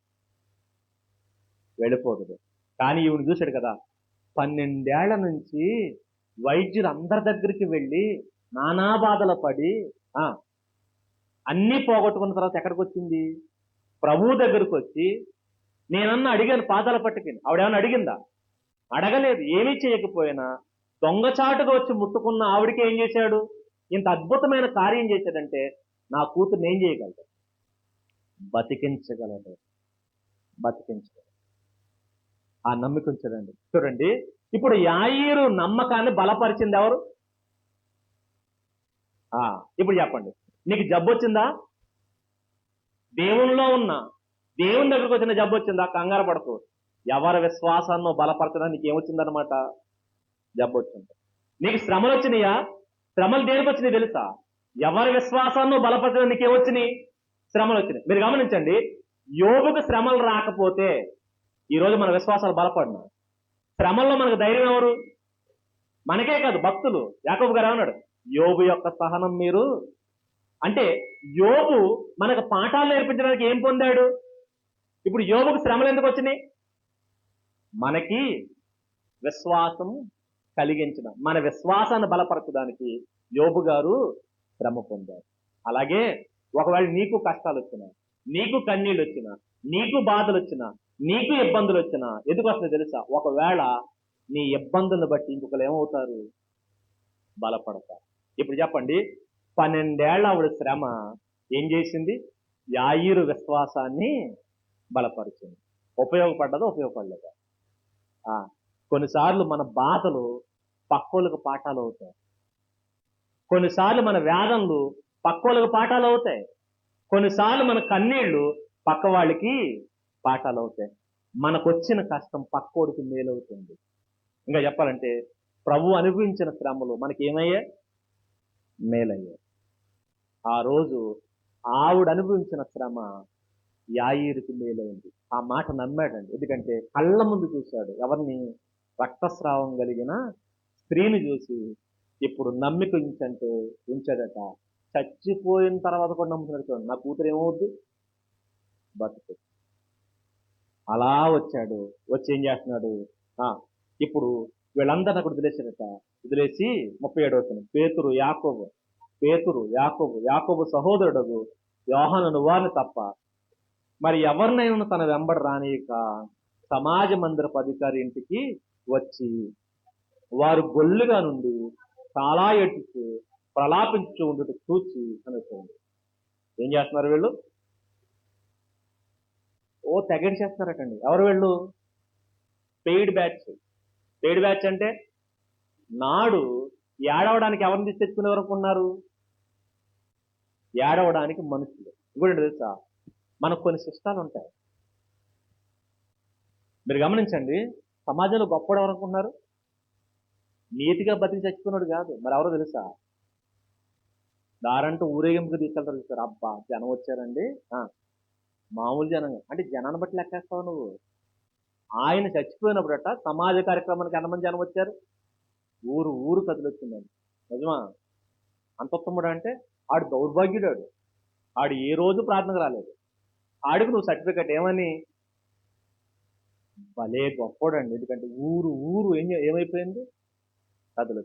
వెళ్ళిపోతుంది. కానీ ఈవిని చూశాడు కదా, 12 ఏళ్ల నుంచి వైద్యులు అందరి దగ్గరికి వెళ్ళి నానా బాధలు పడి అన్నీ పోగొట్టుకున్న తర్వాత ఎక్కడికి వచ్చింది? ప్రభువు దగ్గరకు వచ్చి, నేనన్నా అడిగాను పాదాల పట్టుకుని. ఆవిడేమన్నా అడిగిందా? అడగలేదు. ఏమీ చేయకపోయినా దొంగచాటుగా వచ్చి ముట్టుకున్న ఆవిడికి ఏం చేశాడు? ఇంత అద్భుతమైన కార్యం చేశాడంటే, నా కూతుర్ని ఏం చేయగలడు? బతికించగలడు. ఆ నమ్మిక ఉంచడండి. చూడండి, ఇప్పుడు యాయీరు నమ్మకాన్ని బలపరిచింది ఎవరు? ఇప్పుడు చెప్పండి, నీకు జబ్బు వచ్చిందా? దేవునిలో ఉన్న దేవుని దగ్గరకు వచ్చిన జబ్బు వచ్చిందా? కంగారు పడకు. ఎవరి విశ్వాసాన్ని బలపరచడానికి నీకు ఏమొచ్చిందనమాట? జబ్బు వచ్చింది. నీకు శ్రమలు వచ్చినాయా? శ్రమలు దేనికి వచ్చినాయి తెలుసా? ఎవరి విశ్వాసాన్ని బలపరచడానికి నీకు ఏమొచ్చినాయి? శ్రమలు వచ్చినాయి. మీరు గమనించండి, యోబుకు శ్రమలు రాకపోతే ఈరోజు మన విశ్వాసాలు బలపడినా. శ్రమల్లో మనకు ధైర్యం ఎవరు? మనకే కాదు, భక్తులు. యాకోబు గారు ఏమన్నాడు? యోబు యొక్క సహనం మీరు. అంటే యోబు మనకు పాఠాలు నేర్పించడానికి ఏం పొందాడు? ఇప్పుడు యోబుకు శ్రమలు ఎందుకు వచ్చినాయి? మనకి విశ్వాసం కలిగించడం, మన విశ్వాసాన్ని బలపరచడానికి యోబు గారు శ్రమ పొందారు. అలాగే ఒకవేళ నీకు కష్టాలు వచ్చినా, నీకు కన్నీళ్ళు వచ్చినా, నీకు బాధలు వచ్చినా, నీకు ఇబ్బందులు వచ్చినా, ఎందుకు వస్తుంది తెలుసా? ఒకవేళ నీ ఇబ్బందులను బట్టి ఇంకొకరు ఏమవుతారు? బలపడతారు. ఇప్పుడు చెప్పండి, 12 ఏళ్ల ఆవిడ శ్రమ ఏం చేసింది? యాయీరు విశ్వాసాన్ని బలపరిచింది. ఉపయోగపడ్డదా? ఉపయోగపడలేదా? కొన్నిసార్లు మన బాధలు పక్కోళ్ళకు పాఠాలు అవుతాయి. కొన్నిసార్లు మన వేదనలు పక్కోళ్ళకు పాఠాలు అవుతాయి. కొన్నిసార్లు మన కన్నీళ్లు పక్క వాళ్ళకి పాఠాలు అవుతాయి. మనకొచ్చిన కష్టం పక్కోడికి మేలవుతుంది. ఇంకా చెప్పాలంటే ప్రభు అనుభవించిన శ్రమలు మనకి ఏమయ్యాయి? మేలయ్యాయి. ఆ రోజు ఆవిడ అనుభవించిన శ్రమ యాయీరుకి మేలైంది. ఆ మాట నమ్మాడండి. ఎందుకంటే కళ్ళ ముందు చూశాడు. ఎవరిని? రక్తస్రావం కలిగిన స్త్రీని చూసి ఇప్పుడు నమ్మిక ఉంచంటే ఉంచాడట. చచ్చిపోయిన తర్వాత కూడా నమ్ముతున్నాడు. చూడండి, నా కూతురు ఏమవుద్ది? బతుకు. అలా వచ్చాడు. వచ్చి ఏం చేస్తున్నాడు? ఇప్పుడు వీళ్ళందరినీ అక్కడ వదిలేశాడట. వదిలేసి 37వ వచనం, పేతురు యాకోబు సహోదరుడు యోహాను వారిని తప్ప మరి ఎవరినైనా తన వెంబడి రానియక సమాజ మందిరపు అధికారి ఇంటికి వచ్చి వారు గొల్లుగా నుండి చాలా ఎట్టుకు ప్రలాపించు ఉండుట చూచి అనుకోండి. ఏం చేస్తున్నారు వీళ్ళు? తెగడి చేస్తున్నారటండి. ఎవరు వీళ్ళు? పెయిడ్ బ్యాచ్ అంటే నాడు ఏడవడానికి ఎవరిని తెచ్చుకునే వరకు ఉన్నారు? ఏడవడానికి మనుషులు. ఇంకోటి తెలుసా, మనకు కొన్ని శిష్టాలు ఉంటాయి. మీరు గమనించండి, సమాజంలో గొప్పవాడు ఎవరనుకున్నారు? నీతిగా బతికి చచ్చిపోయినాడు కాదు, మరి ఎవరో తెలుసా? దారంటూ ఊరేగింపుగా తీసుకెళ్తారు చూస్తారు, అబ్బా జనం వచ్చారండి, ఆ, మామూలు జనం అంటే జనాన్ని బట్టి లెక్కేస్తావు నువ్వు. ఆయన చచ్చిపోయినప్పుడట సమాజ కార్యక్రమానికి ఎంతమంది జనం వచ్చారు? ఊరు ఊరు కదిలొచ్చిందండి. నిజమా? అంత ఉత్తముడు అంటే ఆడు దౌర్భాగ్యుడు, ఆడు ఏ రోజు ప్రార్థనకు రాలేదు. ఆడికి నువ్వు సర్టిఫికెట్ ఏమని? భలే గొప్పోడండి. ఎందుకంటే ఊరు ఊరు ఏమైపోయింది? కథలు.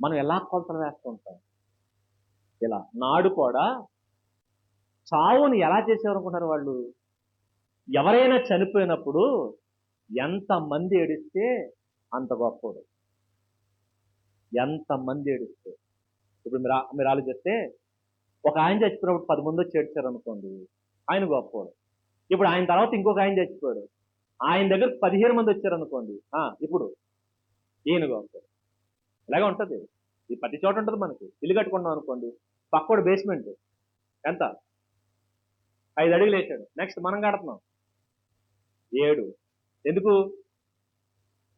మనం ఎలా కొలతలు వేస్తూ ఉంటాం? ఇలా నాడు కూడా చావుని ఎలా చేసేవారు అనుకుంటారు వాళ్ళు? ఎవరైనా చనిపోయినప్పుడు ఎంతమంది ఏడిస్తే అంత గొప్పోడు. ఎంతమంది ఏడిస్తే. ఇప్పుడు మీరు ఆలోచిస్తే, ఒక ఆయన చచ్చిపోయినప్పుడు 10 మంది వచ్చి ఏడ్చారు అనుకోండి, ఆయన గొప్పోడు. ఇప్పుడు ఆయన తర్వాత ఇంకొక ఆయన చచ్చిపోయాడు, ఆయన దగ్గర 15 మంది వచ్చారు అనుకోండి, ఇప్పుడు ఈయన గొప్పడు. ఇలాగే ఉంటుంది. ఇది ప్రతి చోట ఉంటుంది. మనకి ఇల్లు కట్టుకున్నాం అనుకోండి, పక్కోడు బేస్మెంట్ ఎంత 5 అడుగులు వేసాడు, నెక్స్ట్ మనం కడుతున్నాం 7. ఎందుకు?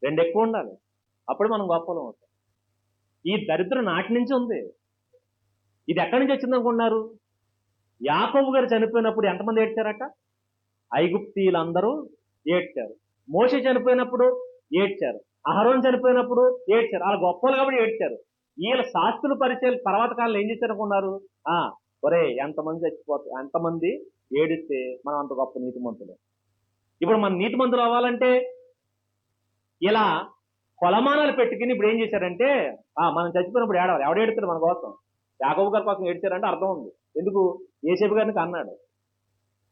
2 ఎక్కువ ఉండాలి, అప్పుడు మనం గొప్పలం అవుతాం. ఈ దరిద్రం నాటి నుంచి ఉంది. ఇది ఎక్కడి నుంచి వచ్చింది అనుకున్నారు? యాకోబు గారు చనిపోయినప్పుడు ఎంతమంది ఏడ్చారట? ఐగుప్తీయులందరూ ఏడ్చారు. మోషే చనిపోయినప్పుడు ఏడ్చారు. అహరోన్ చనిపోయినప్పుడు ఏడ్చారు. వాళ్ళ గొప్పలు కాబట్టి ఏడ్చారు. వీళ్ళ శాస్త్రుల పరిచయాలు తర్వాత కాలంలో ఏం చేశారు అనుకున్నారు? ఒరే, ఎంతమంది చచ్చిపోతారు, ఎంతమంది ఏడిస్తే మనం అంత గొప్ప నీతిమంతులు. ఇప్పుడు మన నీతిమంతులు అవ్వాలంటే ఇలా కొలమానాలు పెట్టుకుని ఇప్పుడు ఏం చేశారంటే, మనం చచ్చిపోయినప్పుడు ఏడవాలి. ఎవడు ఏడుతాడు మన కోసం? యాకోబు గారి కోసం ఏడ్చారంటే అర్థం ఉంది. ఎందుకు? యోసేపు గారిని కన్నాడు.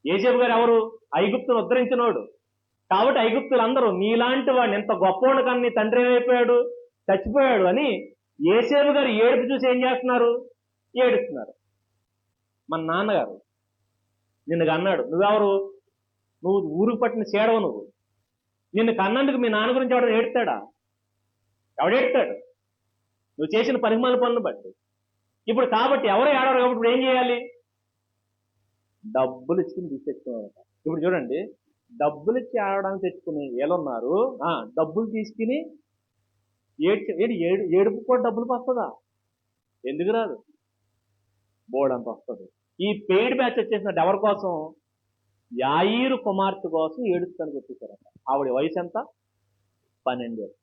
యోసేపు గారు ఎవరు? ఐగుప్తును ఉద్ధరించినోడు. కాబట్టి ఐగుప్తులందరూ నీలాంటి వాడిని, ఎంత గొప్పవాడు కానీ నీ తండ్రి ఏమైపోయాడు, చచ్చిపోయాడు అని యోసేపు గారు ఏడుపు చూసి ఏం చేస్తున్నారు? ఏడుస్తున్నారు. మన నాన్నగారు నిన్ను కన్నాడు, నువ్వెవరు? నువ్వు ఊరికి పట్టిన చేడవు. నువ్వు నిన్ను కన్నందుకు మీ నాన్న గురించి ఎవడో ఏడుతాడా? ఎవడేడుతాడు? నువ్వు చేసిన పరిమాణ పనులు బట్టి. ఇప్పుడు కాబట్టి ఎవరు ఏడవరు కాబట్టి ఇప్పుడు ఏం చేయాలి? డబ్బులు ఇచ్చుకుని తీసుకొచ్చుకోవాలట. ఇప్పుడు చూడండి, డబ్బులు ఇచ్చి ఆడడానికి తెచ్చుకుని వీళ్ళున్నారు, డబ్బులు తీసుకుని ఏడుపు కూడా డబ్బులకు వస్తుందా? ఎందుకు రాదు? బోర్డంత వస్తుంది. ఈ పెయిడ్ బ్యాచ్ వచ్చేసినట్టు ఎవరి కోసం? యాయీరు కుమార్తె కోసం ఏడుస్తానికి వచ్చేసారట. ఆవిడ వయసు ఎంత? 12 ఏళ్ళు.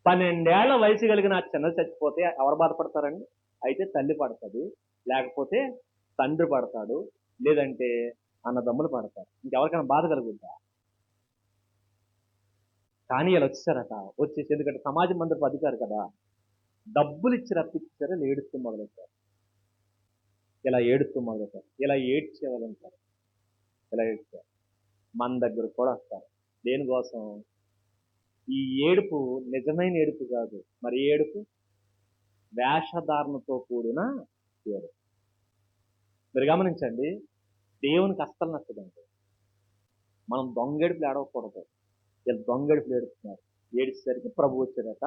12 ఏళ్ల వయసు కలిగిన ఆ చిన్నది చచ్చిపోతే ఎవరు బాధపడతారండి? అయితే తల్లి పడుతుంది, లేకపోతే తండ్రి పడతాడు, లేదంటే అన్నదమ్ములు పడతారు. ఇంకెవరికైనా బాధ కలుగుద్దా? కానీ ఇలా వచ్చేసారట. వచ్చేసి ఎందుకంటే సమాజం మందిరపు అధికారు కదా, డబ్బులు ఇచ్చి రప్పించారు. ఇలా ఏడుస్తూ మొదలెట్టారు. ఇలా ఏడుస్తూ మొదలెట్టారు. ఇలా ఏడ్చేవాళ్ళంటారు. ఇలా ఏడ్చారు. మన దగ్గర కూడా వస్తారు. దేనికోసం? ఈ ఏడుపు నిజమైన ఏడుపు కాదు. మరి ఏడుపు వేషధారణతో కూడిన ఏడుపు. మీరు గమనించండి, దేవునికి అస్సలు నచ్చదండి. మనం దొంగేడుపులు ఏడవకూడదు. వీళ్ళు దొంగేడుపులు ఏడుస్తున్నారు. ఏడిచేసరికి ప్రభు వచ్చాడట.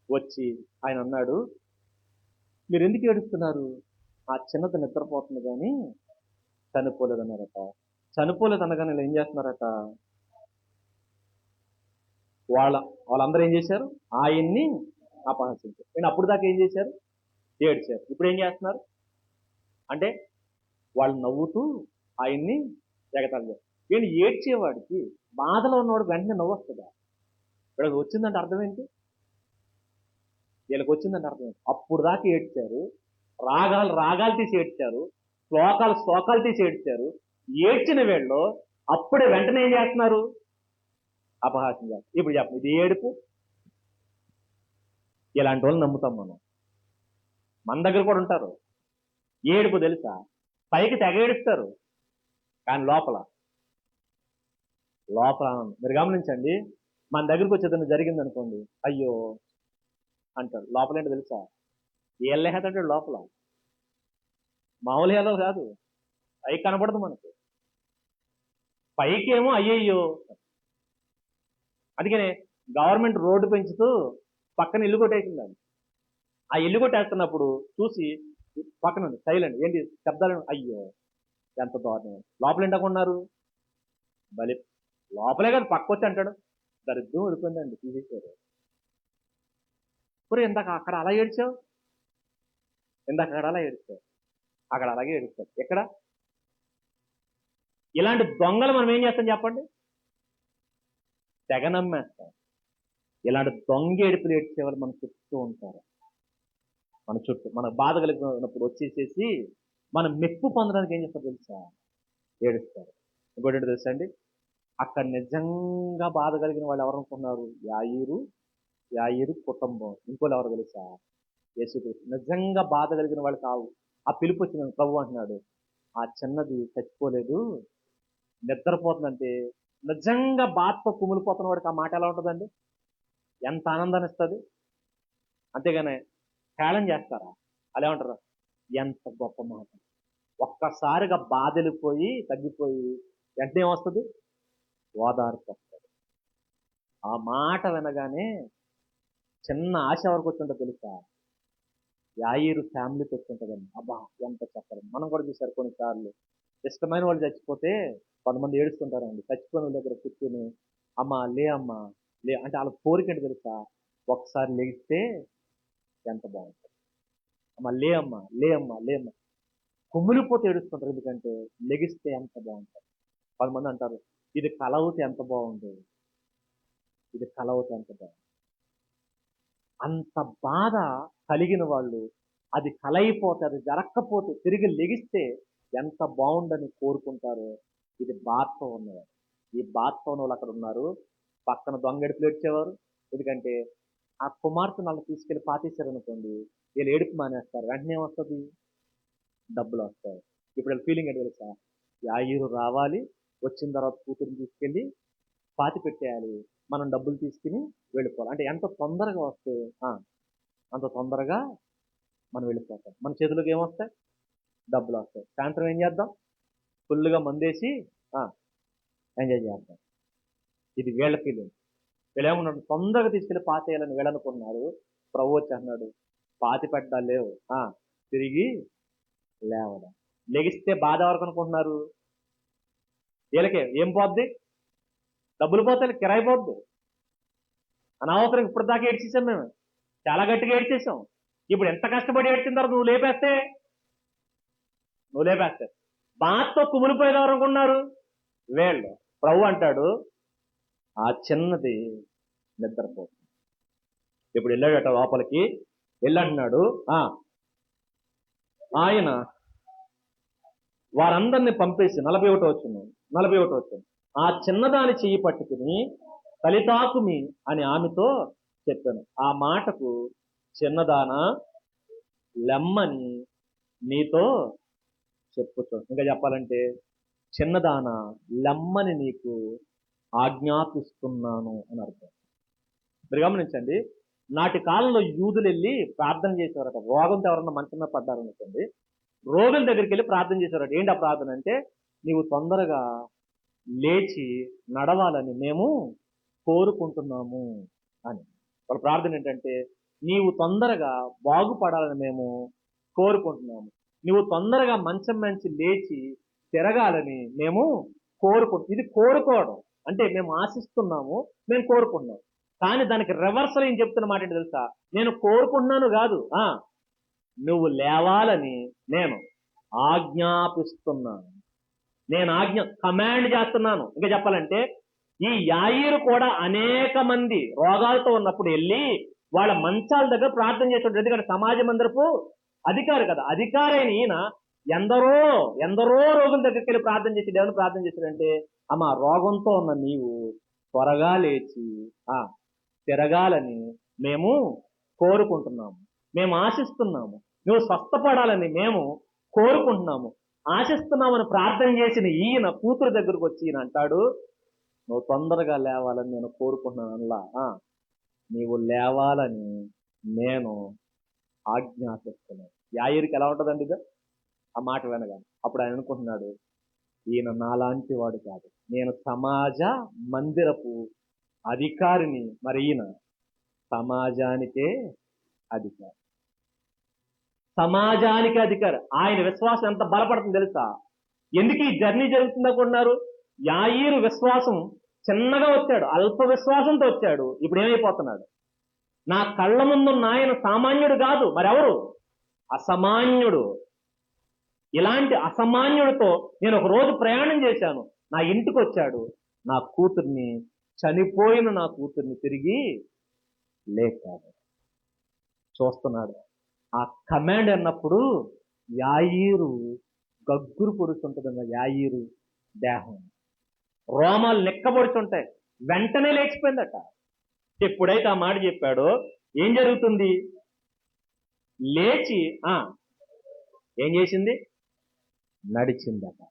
వచ్చి ఆయన అన్నాడు, మీరు ఎందుకు ఏడుస్తున్నారు? ఆ చిన్నది నిద్రపోతుంది కానీ చనిపోలేదన్నారట. చనిపోలేదు అనగానే వీళ్ళు ఏం చేస్తున్నారట? వాళ్ళందరూ ఏం చేశారు? ఆయన్ని అపహసించారు. నేను అప్పుడు దాకా ఏం చేశారు? ఏడ్చారు. ఇప్పుడు ఏం చేస్తున్నారు అంటే వాళ్ళు నవ్వుతూ ఆయన్ని ఎగతాళి చేస్తారు. నేను ఏడ్చేవాడికి, బాధలో ఉన్నవాడు వెంటనే నవ్వు వస్తుందా? వీళ్ళకి వచ్చిందంటే అర్థం ఏంటి? వీళ్ళకి వచ్చిందంటే అర్థం ఏంటి? అప్పుడు దాకా ఏడ్చారు, రాగాలు తీసి ఏడ్చారు, శ్లోకాలు తీసి ఏడ్చారు. ఏడ్చిన వీళ్ళు అప్పుడే వెంటనే ఏం చేస్తున్నారు? అపహాసం చేస్తారు. ఇప్పుడు చెప్పండి, ఇది ఏడుపు? ఇలాంటి వాళ్ళు నమ్ముతాం మనం. మన దగ్గర కూడా ఉంటారు. ఏడుపు తెలుసా? పైకి తెగ ఏడుస్తారు, కానీ లోపల మీరు గమనించండి. మన దగ్గరికి వచ్చేదన్నా జరిగింది అనుకోండి, అయ్యో అంటాడు. లోపల ఏంటో తెలుసా? ఏళ్ళేహతాడు లోపల. మామూలు ఏలో కాదు, పైకి కనపడదు మనకి. పైకి ఏమో అయ్యయ్యో. అందుకనే గవర్నమెంట్ రోడ్డు పెంచుతూ పక్కన ఇల్లు కొట్టేసిందండి. ఆ ఇల్లు కొట్టేస్తున్నప్పుడు చూసి పక్కన సైలెంట్, ఏంటి శబ్దాలు? అయ్యో ఎంత దారుణం. లోపల ఏంటకున్నారు? బలి. లోపలే కాదు, పక్క వచ్చి అంటాడు, దరిద్రం వెళ్ళిపోయిందండి, తీసేశారు. ఒరే ఇందాక అక్కడ అలా ఏడ్చావు, ఇందాక అక్కడ అలా ఏడ్చావు, అక్కడ అలాగే ఏడుస్తాడు. ఎక్కడ ఇలాంటి దొంగలు మనం ఏం చేస్తాం చెప్పండి? తెగ నమ్మేస్తాం. ఇలాంటి దొంగ ఏడుపులు ఏడ్చేవాళ్ళు మన చుట్టూ ఉంటారు. మన చుట్టూ మన బాధ కలిగినప్పుడు వచ్చేసేసి మనం మెప్పు పొందడానికి ఏం చేస్తారు తెలుసా? ఏడుస్తారు. ఇంకోటి ఏంటో తెలుసా అండి? అక్కడ నిజంగా బాధ కలిగిన వాళ్ళు ఎవరు అనుకున్నారు? యాయిరు కుటుంబం. ఇంకోళ్ళు ఎవరు తెలుసా? యేసుక్రీస్తు. నిజంగా బాధ కలిగిన వాళ్ళు కావు. ఆ పిలుపు వచ్చిన ప్రభు అంటున్నాడు, ఆ చిన్నది చచ్చిపోలేదు, నిద్రపోతుందంటే నిజంగా బాధతో కుమిలిపోతున్న వాడికి ఆ మాట ఎలా ఉంటుందండి? ఎంత ఆనందాన్ని ఇస్తుంది? అంతేగానే హేళన చేస్తారా? అలా ఉంటారు. ఎంత గొప్ప మాట! ఒక్కసారిగా బాధ వెళ్ళిపోయి తగ్గిపోయి వెంటనే ఏమొస్తుంది? ఓదార్పు వస్తుంది. ఆ మాట వినగానే చిన్న ఆశ వరకు వచ్చిందో తెలుసా? యాయిరు ఫ్యామిలీకి వచ్చింటుందండి. అబ్బా ఎంత చెప్పరు. మనం కూడా చూసారు కొన్నిసార్లు ఇష్టమైన వాళ్ళు చచ్చిపోతే కొంతమంది ఏడుస్తుంటారండి. చచ్చిపోయిన వాళ్ళ దగ్గర కూర్చొని అమ్మ లే అమ్మ లే అంటే వాళ్ళ కోరిక ఏంటి తెలుసా? ఒకసారి లెగిస్తే ఎంత బాగుంటుంది. అమ్మ లే అమ్మ లే అమ్మ లే అమ్మ కుమ్మిలిపోతే ఏడుస్తుంటారు. ఎందుకంటే లెగిస్తే ఎంత బాగుంటుంది. కొంతమంది అంటారు ఇది కలవుతే ఎంత బాగుండేది, ఇది కలవుతే ఎంత బాగుంది. అంత బాధ కలిగిన వాళ్ళు అది కలయిపోతే, అది జరగకపోతే, తిరిగి లెగిస్తే ఎంత బాగుండని కోరుకుంటారో. ఇది బాధతో ఉన్నవారు. ఈ బాధతో ఉన్న వాళ్ళు అక్కడ ఉన్నారు. పక్కన దొంగెడుపులు ఏడ్చేవారు. ఎందుకంటే ఆ కుమార్తెను వాళ్ళు తీసుకెళ్లి పాతేశారు అనుకోండి, వీళ్ళు ఏడుపు మానేస్తారు. వెంటనే ఏమొస్తుంది? డబ్బులు వస్తాయి. ఇప్పుడు వీళ్ళ ఫీలింగ్ ఏంటి తెలుసా? యాయిరు రావాలి, వచ్చిన తర్వాత కూతురుని తీసుకెళ్ళి పాతి పెట్టేయాలి, మనం డబ్బులు తీసుకుని వెళ్ళిపోవాలి. అంటే ఎంత తొందరగా వస్తే అంత తొందరగా మనం వెళ్ళిపోతాం. మన చేతిలోకి ఏమొస్తాయి? డబ్బులు వస్తాయి. సాయంత్రం ఏం చేద్దాం? ఫుల్గా మందేసి ఎంజాయ్ చేద్దాం. ఇది వీళ్ళ ఫీలింగ్. వీళ్ళేమన్నాడు? తొందరగా తీసుకెళ్ళి పాతేయాలని వీళ్ళనుకున్నారు. ప్రభు వచ్చి అన్నాడు, పాతి పెట్టడా లేవు, తిరిగి లేవడం. లెగిస్తే బాధ ఎవరికి అనుకుంటున్నారు? వీళ్ళకే. ఏం పోద్ది? డబ్బులు పోతే కిరాయి పోద్ది. అనవసరం ఇప్పుడు దాకా ఏడ్చేసాం మేము, చాలా గట్టిగా ఏడ్చేసాం. ఇప్పుడు ఎంత కష్టపడి ఏడ్చిన తర్వాత నువ్వు లేపేస్తే బాధతో కుమిలిపోయేవారు అనుకున్నారు వీళ్ళు. ప్రభు అంటాడు, ఆ చిన్నది నిద్రపోతుంది. ఇప్పుడు వెళ్ళాడట లోపలికి, వెళ్ళంటున్నాడు ఆయన వారందరినీ పంపేసి 41 వచ్చింది. ఆ చిన్నదాని చెయ్యి పట్టుకుని తలితాకుమి అని ఆమెతో చెప్పాను. ఆ మాటకు చిన్నదానా లెమ్మని నీతో చెప్పుతో. ఇంకా చెప్పాలంటే చిన్నదానా లెమ్మని నీకు ఆజ్ఞాపిస్తున్నాను అని అర్థం. మీరు గమనించండి, నాటి కాలంలో యూదులు వెళ్ళి ప్రార్థన చేసేవారట. రోగంతో ఎవరన్నా మంచం మీద పడ్డారనుకోండి, రోగుల దగ్గరికి వెళ్ళి ప్రార్థన చేసేవారట. ఏంటి ఆ ప్రార్థన అంటే, నీవు తొందరగా లేచి నడవాలని మేము కోరుకుంటున్నాము అని. వాళ్ళ ప్రార్థన ఏంటంటే, నీవు తొందరగా బాగుపడాలని మేము కోరుకుంటున్నాము, నువ్వు తొందరగా మంచం మంచి లేచి తిరగాలని మేము ఇది కోరుకోవడం అంటే మేము ఆశిస్తున్నాము, మేము కోరుకుంటున్నాము. కానీ దానికి రివర్సల్ ఏం చెప్తున్న మాట ఏంటి తెలుసా? నేను కోరుకుంటున్నాను కాదు, నువ్వు లేవాలని నేను ఆజ్ఞాపిస్తున్నాను. నేను కమాండ్ చేస్తున్నాను. ఇంకా చెప్పాలంటే ఈ యాయిరు కూడా అనేక మంది రోగాలతో ఉన్నప్పుడు వెళ్ళి వాళ్ళ మంచాల దగ్గర ప్రార్థన చేస్తుంటారు. ఎందుకంటే సమాజ మందిరపు అధికారి కదా. అధికారి అయిన ఈయన ఎందరో రోగుల దగ్గరికి వెళ్ళి ప్రార్థన చేసి దేవుని ప్రార్థన చేశాడంటే, అమ్మ రోగంతో ఉన్న నీవు త్వరగా లేచి తిరగాలని మేము కోరుకుంటున్నాము, మేము ఆశిస్తున్నాము, నువ్వు స్వస్థపడాలని మేము కోరుకుంటున్నాము, ఆశిస్తున్నామని ప్రార్థన చేసిన ఈయన కూతురు దగ్గరకు వచ్చి ఈయన అంటాడు, నువ్వు తొందరగా లేవాలని నేను కోరుకుంటున్నాను అలా నీవు లేవాలని నేను ఆజ్ఞాపిస్తున్నాను. యాయిరికి ఎలా ఉంటుందండి ఇది? ఆ మాట వినగానే అప్పుడు ఆయన అనుకుంటున్నాడు, ఈయన నాలాంటి వాడు కాదు, నేను సమాజ మందిరపు అధికారిని, మరి ఈయన సమాజానికే అధికారి. సమాజానికి అధికారి. ఆయన విశ్వాసం ఎంత బలపడుతుంది తెలుసా? ఎందుకు ఈ జర్నీ జరుగుతుందనుకుంటున్నారు? యాయిరు విశ్వాసం చిన్నగా వచ్చాడు, అల్ప విశ్వాసంతో వచ్చాడు. ఇప్పుడు ఏమైపోతున్నాడు? నా కళ్ళ ముందున్న ఆయన సామాన్యుడు కాదు, మరెవరు? అసామాన్యుడు. ఇలాంటి అసామాన్యుడితో నేను ఒక రోజు ప్రయాణం చేశాను. నా ఇంటికి వచ్చాడు. నా కూతుర్ని, చనిపోయిన నా కూతుర్ని తిరిగి లేపాడు. చూస్తున్నాడు. ఆ కమాండ్ అన్నప్పుడు యాయీరు గగ్గురు పొడుస్తుంటుందన్న యాయీరు దేహం, రోమాలు నిక్కబడుతుంటాయి. వెంటనే లేచిపోయిందట. ఎప్పుడైతే ఆ మాట చెప్పాడో ఏం జరుగుతుంది? లేచి ఏం చేసింది? నడిచిందట.